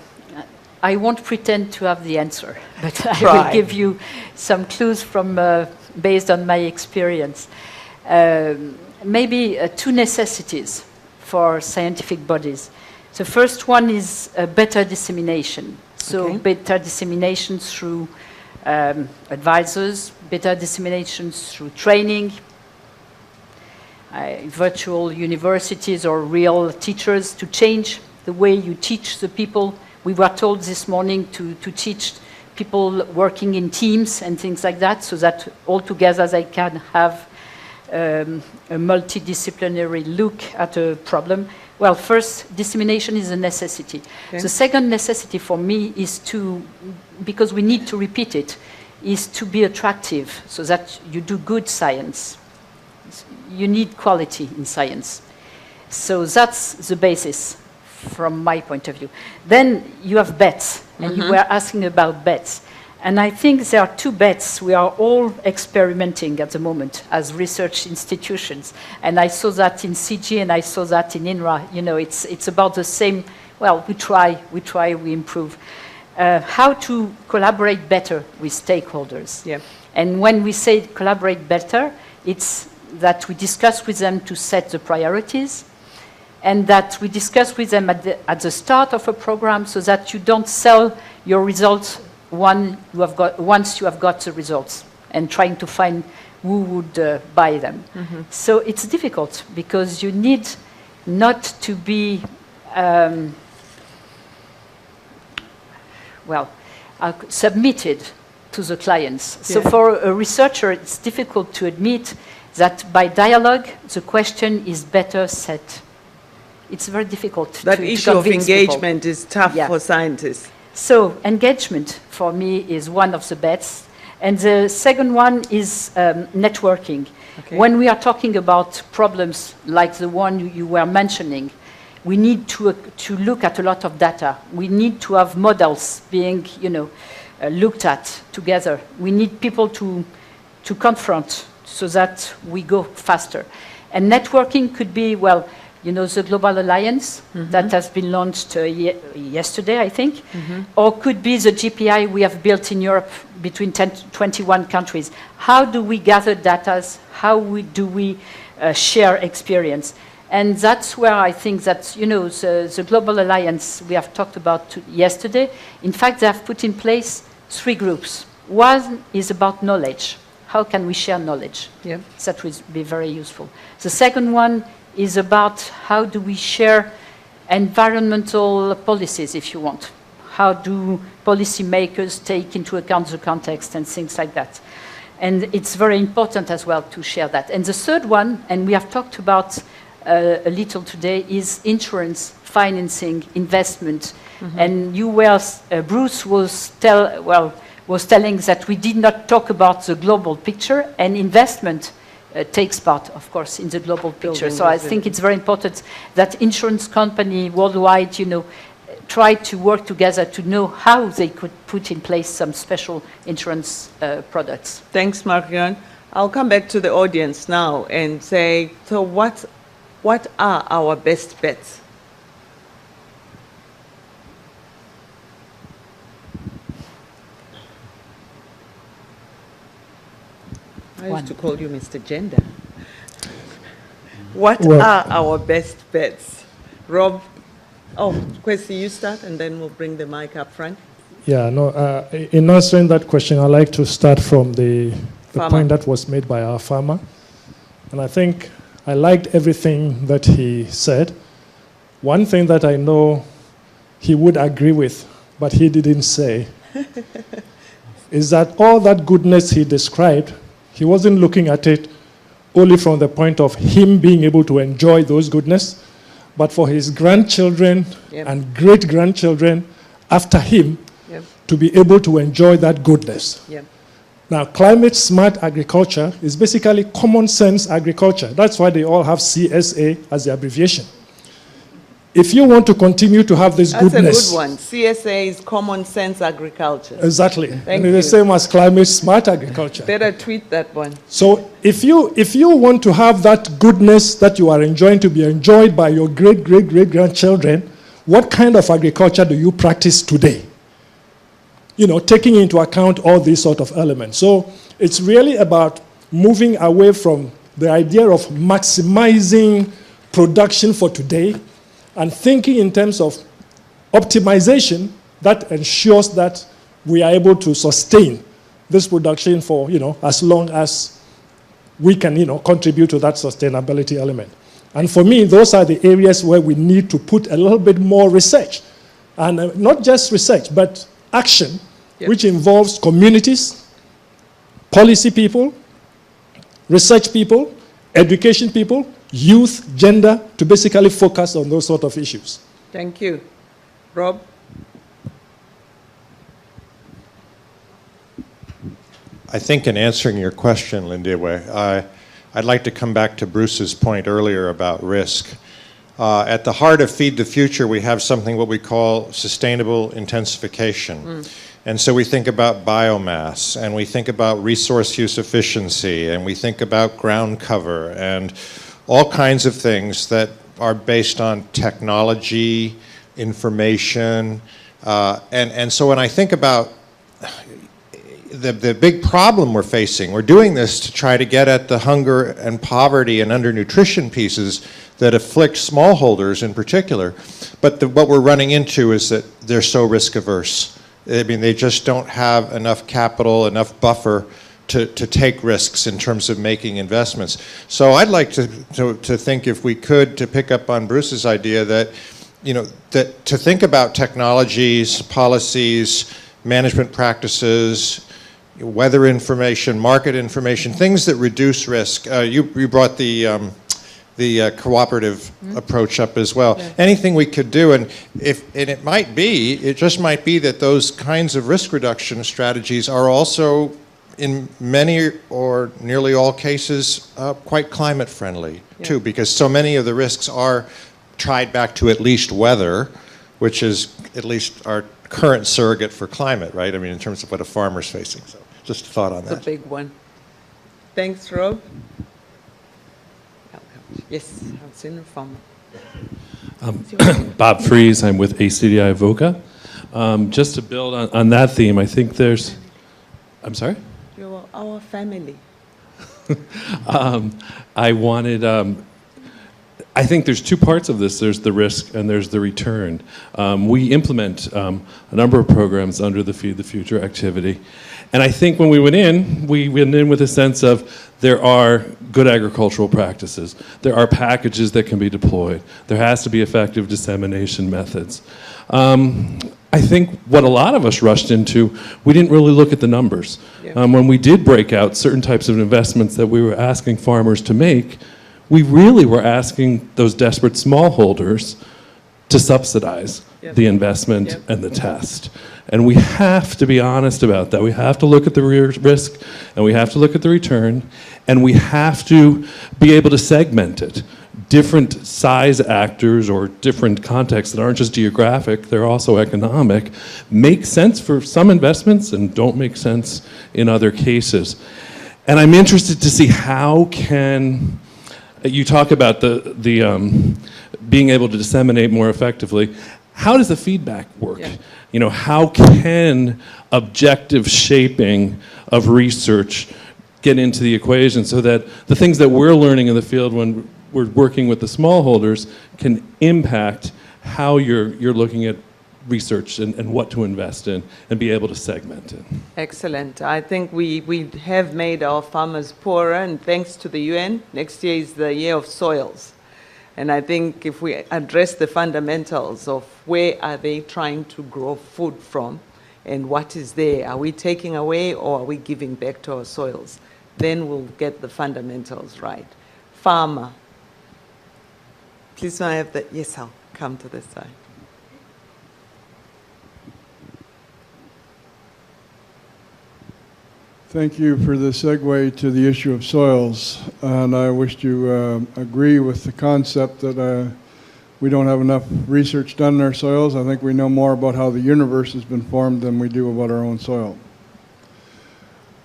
I won't pretend to have the answer, but I Try. will give you some clues from based on my experience. Maybe two necessities for scientific bodies. The first one is better dissemination. So Okay. better dissemination through advisors, better dissemination through training, virtual universities or real teachers to change the way you teach the people. We were told this morning to teach people working in teams and things like that, so that all together they can have a multidisciplinary look at a problem. Well, first, dissemination is a necessity. Okay. The second necessity for me is to, because we need to repeat it, is to be attractive so that you do good science. You need quality in science. So that's the basis from my point of view. Then you have bets, and you were asking about bets. And I think there are two bets we are all experimenting at the moment as research institutions. And I saw that in CG and I saw that in INRA. You know, it's about the same, well, we try, we improve. How to collaborate better with stakeholders. Yeah. And when we say collaborate better, it's that we discuss with them to set the priorities, and that we discuss with them at the start of a program so that you don't sell your results once you have got the results, and trying to find who would buy them. So it's difficult because you need not to be, submitted to the clients. So for a researcher, it's difficult to admit that by dialogue, the question is better set. It's very difficult that to issue of convince engagement people. is tough for scientists. So engagement, for me, is one of the bets. And the second one is networking. Okay. When we are talking about problems like the one you were mentioning, we need to look at a lot of data. We need to have models being, looked at together. We need people to confront so that we go faster. And networking could be, the Global Alliance that has been launched yesterday, I think, or could be the GPI we have built in Europe between 21 countries. How do we gather data? How do we share experience? And that's where I think that, the Global Alliance we have talked about yesterday, in fact, they have put in place 3 groups. One is about knowledge. How can we share knowledge? Yeah. That would be very useful. The second one is about how do we share environmental policies, if you want. How do policymakers take into account the context and things like that? And it's very important as well to share that. And the third one, and we have talked about a little today, is insurance, financing, investment. And Bruce was telling that we did not talk about the global picture, and investment takes part, of course, in the global picture. So I think it's very important that insurance company worldwide, try to work together to know how they could put in place some special insurance products. Thanks, Marion. I'll come back to the audience now and say, so what are our best bets? I used to call you Mr. Gender. What are our best bets? Rob? Oh, Kwesi, you start, and then we'll bring the mic up front. Yeah, no, in answering that question, I'd like to start from the point that was made by our farmer. And I think I liked everything that he said. One thing that I know he would agree with, but he didn't say, is that all that goodness he described, he wasn't looking at it only from the point of him being able to enjoy those goodness, but for his grandchildren and great-grandchildren after him to be able to enjoy that goodness. Now, climate-smart agriculture is basically common-sense agriculture. That's why they all have CSA as the abbreviation. If you want to continue to have this goodness... That's a good one. CSA is common sense agriculture. Exactly. Thank and it's the same as climate-smart agriculture. Better tweet that one. So if you want to have that goodness that you are enjoying to be enjoyed by your great-great-great-grandchildren, what kind of agriculture do you practice today? Taking into account all these sort of elements. So it's really about moving away from the idea of maximizing production for today and thinking in terms of optimization that ensures that we are able to sustain this production for, as long as we can, contribute to that sustainability element. And for me, those are the areas where we need to put a little bit more research. And not just research, but action, which involves communities, policy people, research people, education people, youth, gender, to basically focus on those sort of issues. Thank you. Rob? I think in answering your question, Lindiwe, I'd like to come back to Bruce's point earlier about risk. At the heart of Feed the Future, we have something what we call sustainable intensification. And so we think about biomass, and we think about resource use efficiency, and we think about ground cover, and all kinds of things that are based on technology, information. And so when I think about the big problem we're facing, we're doing this to try to get at the hunger and poverty and undernutrition pieces that afflict smallholders in particular. But what we're running into is that they're so risk averse. I mean, they just don't have enough capital, enough buffer to take risks in terms of making investments. So I'd like to think, if we could, to pick up on Bruce's idea that, that to think about technologies, policies, management practices, weather information, market information, things that reduce risk. You brought the cooperative approach up as well. Yeah. Anything we could do, and it just might be that those kinds of risk reduction strategies are also, in many or nearly all cases, quite climate friendly too, because so many of the risks are tied back to at least weather, which is at least our current surrogate for climate, right? I mean, in terms of what a farmer's facing. So just a thought on that. It's a big one. Thanks, Rob. Yes, I've seen the farmer. Bob Fries, I'm with ACDI VOCA. Just to build on that theme, I think there's, I'm sorry? You're our family. I think there's two parts of this. There's the risk and there's the return. We implement a number of programs under the Feed the Future activity. And I think when we went in with a sense of there are good agricultural practices. There are packages that can be deployed. There has to be effective dissemination methods. I think what a lot of us rushed into, we didn't really look at the numbers. Yeah. When we did break out certain types of investments that we were asking farmers to make, we really were asking those desperate smallholders to subsidize the investment and the test. And we have to be honest about that. We have to look at the risk, and we have to look at the return, and we have to be able to segment it. Different size actors or different contexts that aren't just geographic, they're also economic, make sense for some investments and don't make sense in other cases. And I'm interested to see how can, you talk about the being able to disseminate more effectively. How does the feedback work? Yeah. How can objective shaping of research get into the equation so that the things that we're learning in the field when we're working with the smallholders can impact how you're looking at research and what to invest in and be able to segment it? Excellent. I think we have made our farmers poorer, and thanks to the UN, next year is the year of soils. And I think if we address the fundamentals of where are they trying to grow food from and what is there, are we taking away or are we giving back to our soils, then we'll get the fundamentals right. Farmer. Please, I have the, yes, I'll come to this side. Thank you for the segue to the issue of soils. And I wish to agree with the concept that we don't have enough research done in our soils. I think we know more about how the universe has been formed than we do about our own soil.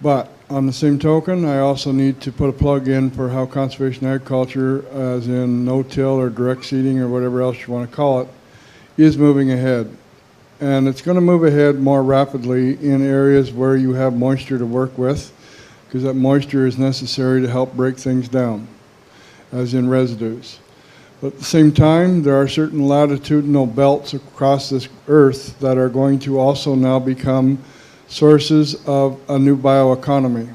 But on the same token, I also need to put a plug in for how conservation agriculture, as in no-till or direct seeding or whatever else you want to call it, is moving ahead. And it's going to move ahead more rapidly in areas where you have moisture to work with, because that moisture is necessary to help break things down, as in residues. But at the same time, there are certain latitudinal belts across this earth that are going to also now become sources of a new bioeconomy.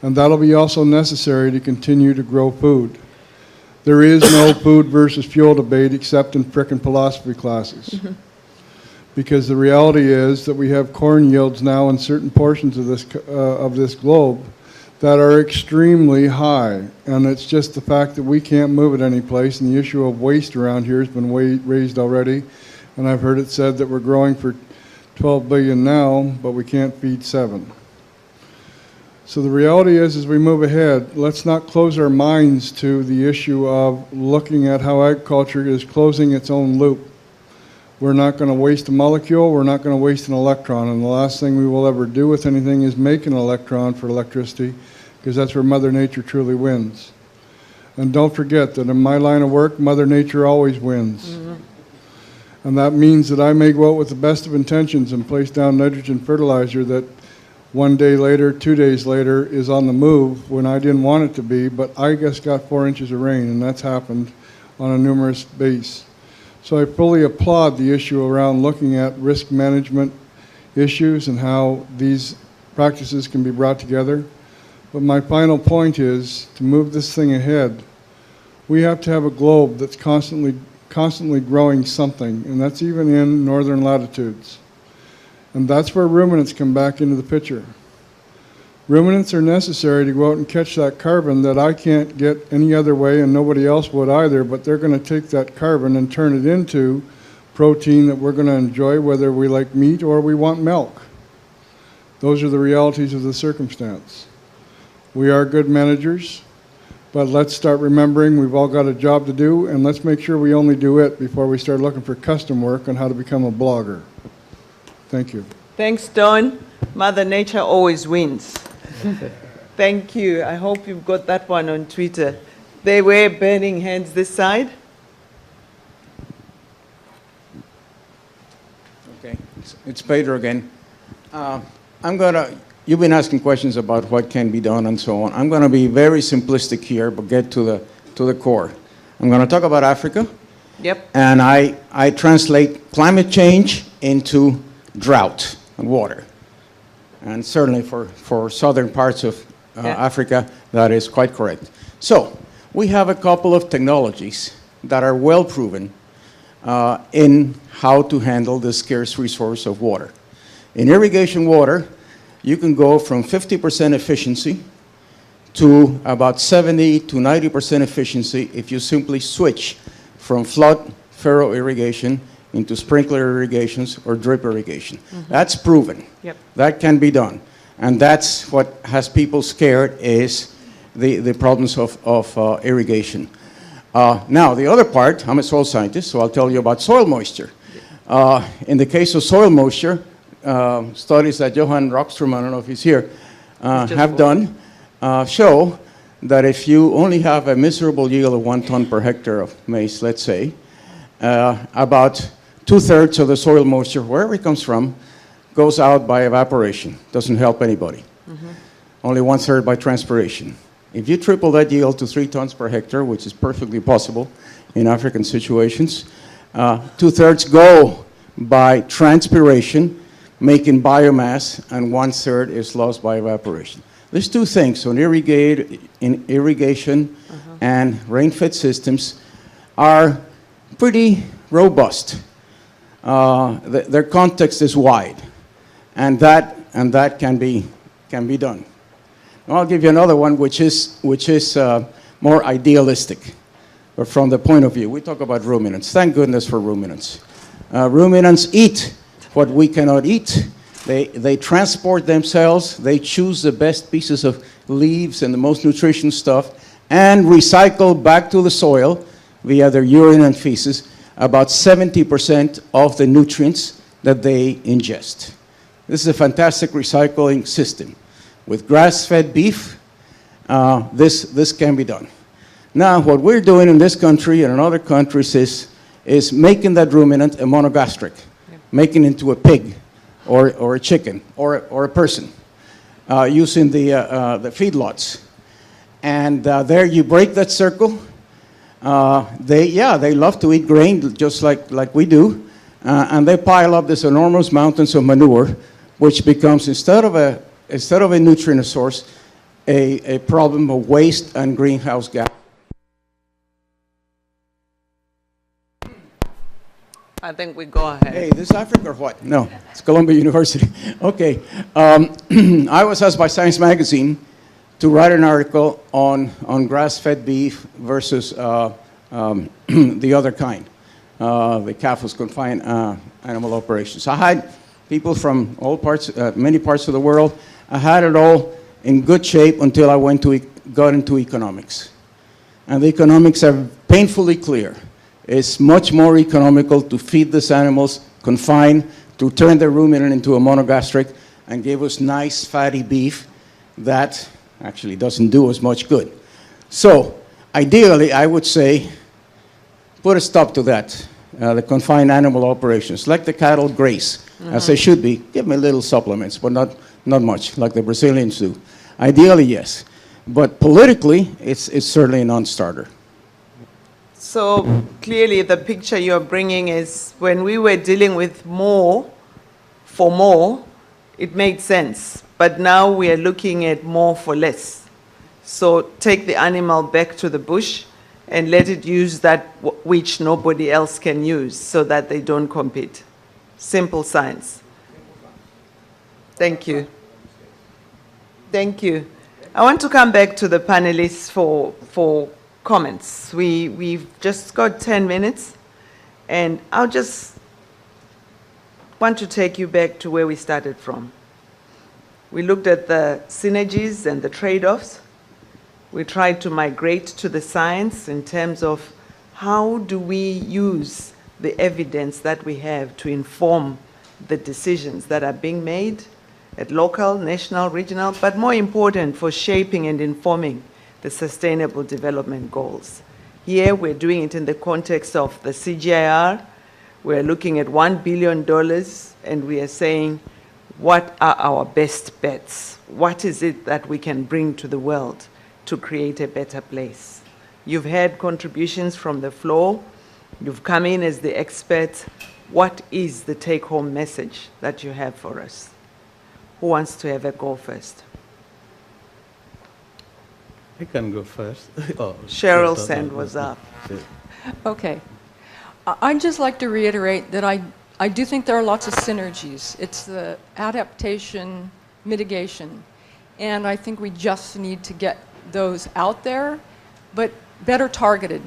And that'll be also necessary to continue to grow food. There is no food versus fuel debate except in frickin' philosophy classes. Mm-hmm. Because the reality is that we have corn yields now in certain portions of this globe that are extremely high. And it's just the fact that we can't move it any place. And the issue of waste around here has been raised already. And I've heard it said that we're growing for 12 billion now, but we can't feed 7. So the reality is, as we move ahead, let's not close our minds to the issue of looking at how agriculture is closing its own loop. We're not going to waste a molecule, we're not going to waste an electron, and the last thing we will ever do with anything is make an electron for electricity, because that's where Mother Nature truly wins. And don't forget that in my line of work, Mother Nature always wins. And that means that I may go out with the best of intentions and place down nitrogen fertilizer that one day later, 2 days later, is on the move when I didn't want it to be, but I just got 4 inches of rain, and that's happened on a numerous base. So I fully applaud the issue around looking at risk management issues and how these practices can be brought together. But my final point is, to move this thing ahead, we have to have a globe that's constantly growing something, and that's even in northern latitudes. And that's where ruminants come back into the picture. Ruminants are necessary to go out and catch that carbon that I can't get any other way, and nobody else would either, but they're going to take that carbon and turn it into protein that we're going to enjoy, whether we like meat or we want milk. Those are the realities of the circumstance. We are good managers, but let's start remembering we've all got a job to do, and let's make sure we only do it before we start looking for custom work on how to become a blogger. Thank you. Thanks, Don. Mother Nature always wins. Thank you. I hope you've got that one on Twitter. There were burning hands this side. Okay, it's Pedro again. You've been asking questions about what can be done and so on. I'm going to be very simplistic here, but get to the core. I'm going to talk about Africa. Yep. And I translate climate change into drought and water. And certainly for southern parts of Africa, that is quite correct. So we have a couple of technologies that are well proven in how to handle the scarce resource of water. In irrigation water, you can go from 50% efficiency to about 70 to 90% efficiency if you simply switch from flood furrow irrigation into sprinkler irrigations or drip irrigation. That's proven. Yep. That can be done. And that's what has people scared, is the problems of irrigation. Now, the other part, I'm a soil scientist, so I'll tell you about soil moisture. In the case of soil moisture, studies that Johan Rockstrom, I don't know if he's here, have done, show that if you only have a miserable yield of 1 ton per hectare of maize, let's say, about 2/3 of the soil moisture, wherever it comes from, goes out by evaporation. Doesn't help anybody. Only 1/3 by transpiration. If you triple that yield to 3 tons per hectare, which is perfectly possible in African situations, 2/3 go by transpiration, making biomass, and 1/3 is lost by evaporation. There's two things. So in irrigation and rain-fed systems are pretty robust. Their context is wide, and that can be done. Now I'll give you another one, which is more idealistic, but from the point of view, we talk about ruminants. Thank goodness for ruminants. Ruminants eat what we cannot eat. They transport themselves. They choose the best pieces of leaves and the most nutritious stuff, and recycle back to the soil via their urine and feces about 70% of the nutrients that they ingest. This is a fantastic recycling system. With grass-fed beef, this can be done. Now, what we're doing in this country and in other countries is making that ruminant a monogastric, making it into a pig or a chicken or a person, using the feedlots. And there you break that circle. They love to eat grain just like we do, and they pile up this enormous mountains of manure, which becomes, instead of a nutrient source, a problem of waste and greenhouse gas. I think we go ahead. Hey, this is Africa or what? No, it's Columbia University. Okay. I was asked by Science Magazine to write an article on grass-fed beef versus the other kind, the calf confined animal operations. I had people from all parts, many parts of the world. I had it all in good shape until I got into economics. And the economics are painfully clear. It's much more economical to feed these animals, confine, to turn the ruminant into a monogastric, and give us nice fatty beef that actually doesn't do us much good. So, ideally, I would say, put a stop to that, the confined animal operations. Let the cattle graze, as they should be. Give me little supplements, but not much, like the Brazilians do. Ideally, yes. But politically, it's certainly a non-starter. So clearly the picture you're bringing is when we were dealing with more for more, it made sense. But now we are looking at more for less. So take the animal back to the bush and let it use that which nobody else can use so that they don't compete. Simple science. Thank you. Thank you. I want to come back to the panelists for comments. We've just got 10 minutes, and I'll just want to take you back to where we started from. We looked at the synergies and the trade-offs. We tried to migrate to the science in terms of how do we use the evidence that we have to inform the decisions that are being made at local, national, regional, but more important for shaping and informing the Sustainable Development Goals. Here we're doing it in the context of the CGIAR. We're looking at $1 billion and we are saying, what are our best bets? What is it that we can bring to the world to create a better place? You've had contributions from the floor. You've come in as the experts. What is the take-home message that you have for us? Who wants to have a go first? I can go first. Cheryl's hand was up. Okay. I'd just like to reiterate that I do think there are lots of synergies. It's the adaptation, mitigation, and I think we just need to get those out there, but better targeted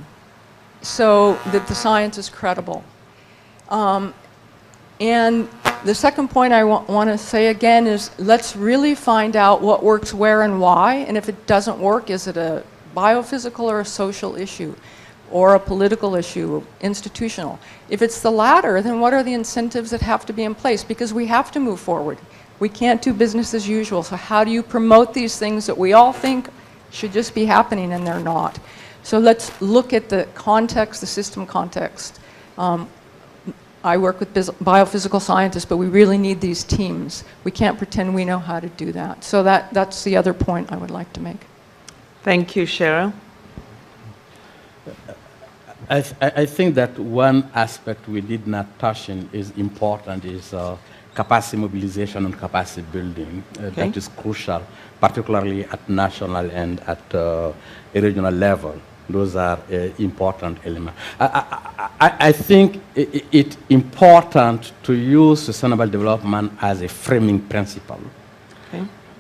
so that the science is credible. And the second point I want to say again is let's really find out what works where and why, and if it doesn't work, is it a biophysical or a social issue, or a political issue, institutional? If it's the latter, then what are the incentives that have to be in place? Because we have to move forward. We can't do business as usual, so how do you promote these things that we all think should just be happening and they're not? So let's look at the context, the system context. I work with biophysical scientists, but we really need these teams. We can't pretend we know how to do that. So that's the other point I would like to make. Thank you, Cheryl. I think that one aspect we did not touch on is important is capacity mobilization and capacity building. That is crucial, particularly at national and at a regional level. Those are important elements. I think it's important to use sustainable development as a framing principle.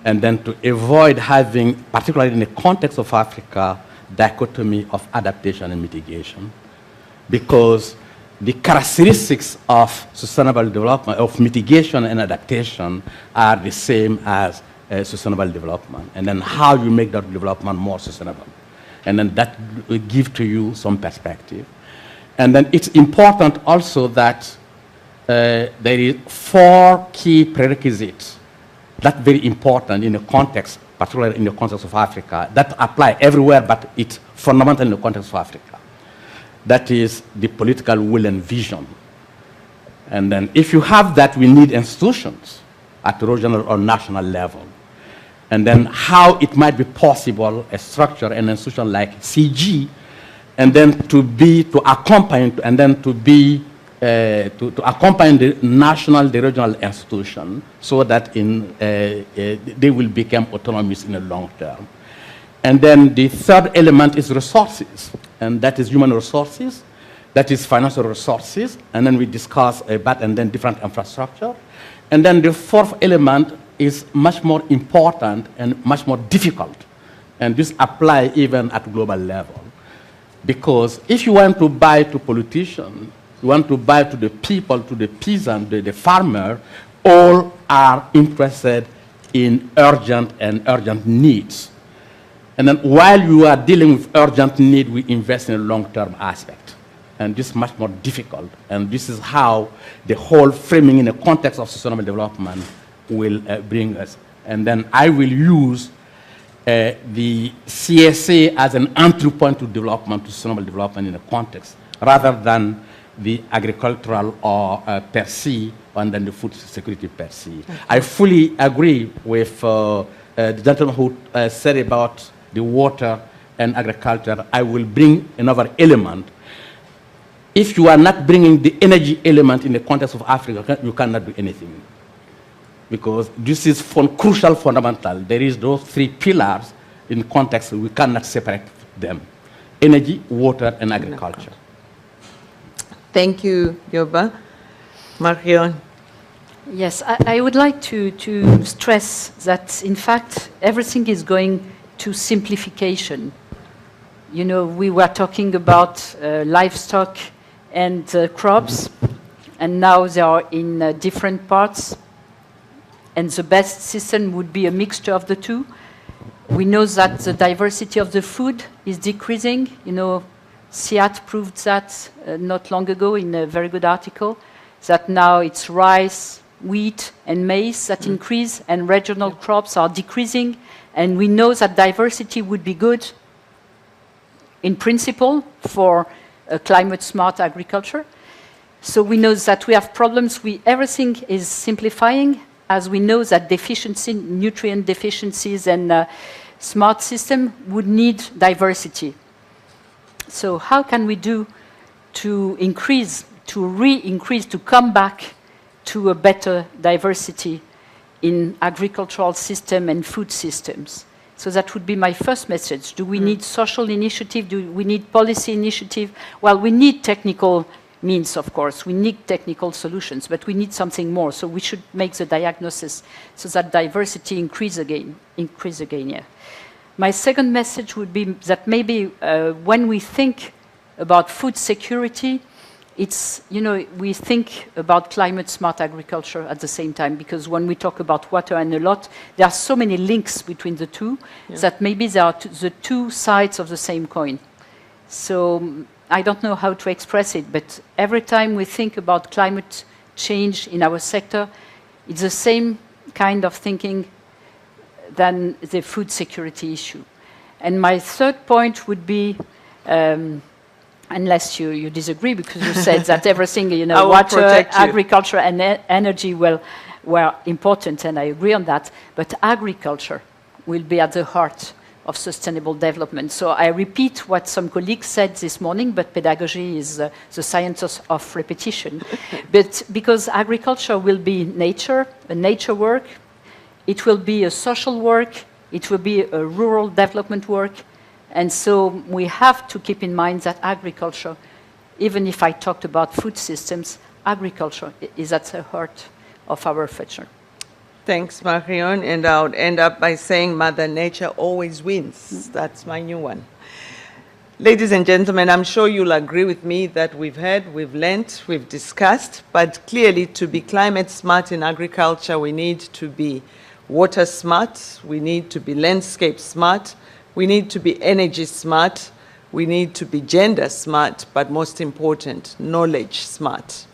And then to avoid having, particularly in the context of Africa, dichotomy of adaptation and mitigation. Because the characteristics of sustainable development, of mitigation and adaptation, are the same as sustainable development. And then how you make that development more sustainable. And then that will give to you some perspective. And then it's important also that there is 4 key prerequisites that's very important in the context, particularly in the context of Africa, that apply everywhere, but it's fundamental in the context of Africa. That is the political will and vision. And then if you have that, we need institutions at regional or national level. And then how it might be possible, a structure, an institution like CG, and then to accompany, and then to accompany the national, the regional institution, so that they will become autonomous in the long term. And then the third element is resources, and that is human resources, that is financial resources, and then we discuss about and then different infrastructure. And then the fourth element is much more important and much more difficult, and this applies even at global level. Because if you want to buy to politicians, you want to buy to the people, to the peasant, the farmer, all are interested in urgent and urgent needs. And then while you are dealing with urgent need, we invest in a long-term aspect. And this is much more difficult. And this is how the whole framing in the context of sustainable development will bring us. And then I will use the CSA as an entry point to development, to sustainable development in a context, rather than the agricultural or per se, and then the food security per se. Okay. I fully agree with the gentleman who said about the water and agriculture. I will bring another element. If you are not bringing the energy element in the context of Africa, you cannot do anything. Because this is crucial, fundamental. There is those three pillars in context, we cannot separate them. Energy, water, and agriculture. Thank you, Youba. Marion. Yes, I would like to stress that, in fact, everything is going to simplification. You know, we were talking about livestock and crops, and now they are in different parts. And the best system would be a mixture of the two. We know that the diversity of the food is decreasing. You know, CIAT proved that not long ago in a very good article, that now it's rice, wheat, and maize that increase, and regional crops are decreasing. And we know that diversity would be good in principle for climate-smart agriculture. So we know that we have problems. Everything is simplifying, as we know that nutrient deficiencies and smart system would need diversity. So how can we do to increase, to re-increase, to come back to a better diversity in agricultural system and food systems? So that would be my first message. Do we need social initiative? Do we need policy initiative? Well, we need technical means, of course. We need technical solutions, but we need something more. So we should make the diagnosis so that diversity increase again. Yeah. My second message would be that maybe when we think about food security, it's, you know, we think about climate-smart agriculture at the same time, because when we talk about water and a lot, there are so many links between the two that maybe they are the two sides of the same coin. So I don't know how to express it, but every time we think about climate change in our sector, it's the same kind of thinking than the food security issue. And my third point would be, unless you disagree, because you said that everything, you know, water, agriculture, and energy were important, and I agree on that, but agriculture will be at the heart of sustainable development. So I repeat what some colleagues said this morning, but pedagogy is the science of repetition. But because agriculture will be nature, a nature work, it will be a social work, it will be a rural development work, and so we have to keep in mind that agriculture, even if I talked about food systems, agriculture is at the heart of our future. Thanks, Marion. And I would end up by saying Mother Nature always wins. That's my new one. Ladies and gentlemen, I'm sure you'll agree with me that we've heard, we've learnt, we've discussed, but clearly to be climate smart in agriculture, we need to be water smart, we need to be landscape smart, we need to be energy smart, we need to be gender smart, but most important, knowledge smart.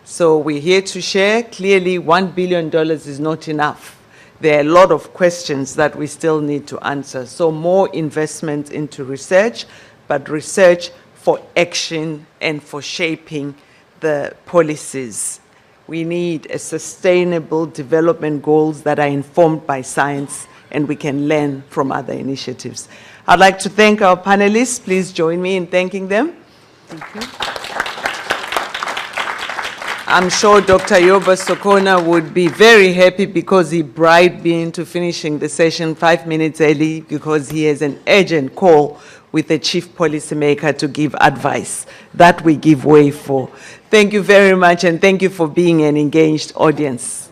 So we're here to share. Clearly, $1 billion is not enough. There are a lot of questions that we still need to answer. So more investment into research, but research for action and for shaping the policies. We need a sustainable development goals that are informed by science, and we can learn from other initiatives. I'd like to thank our panelists. Please join me in thanking them. Thank you. I'm sure Dr. Youba Sokona would be very happy because he bribed me into finishing the session 5 minutes early because he has an urgent call with the chief policymaker to give advice. That we give way for. Thank you very much, and thank you for being an engaged audience.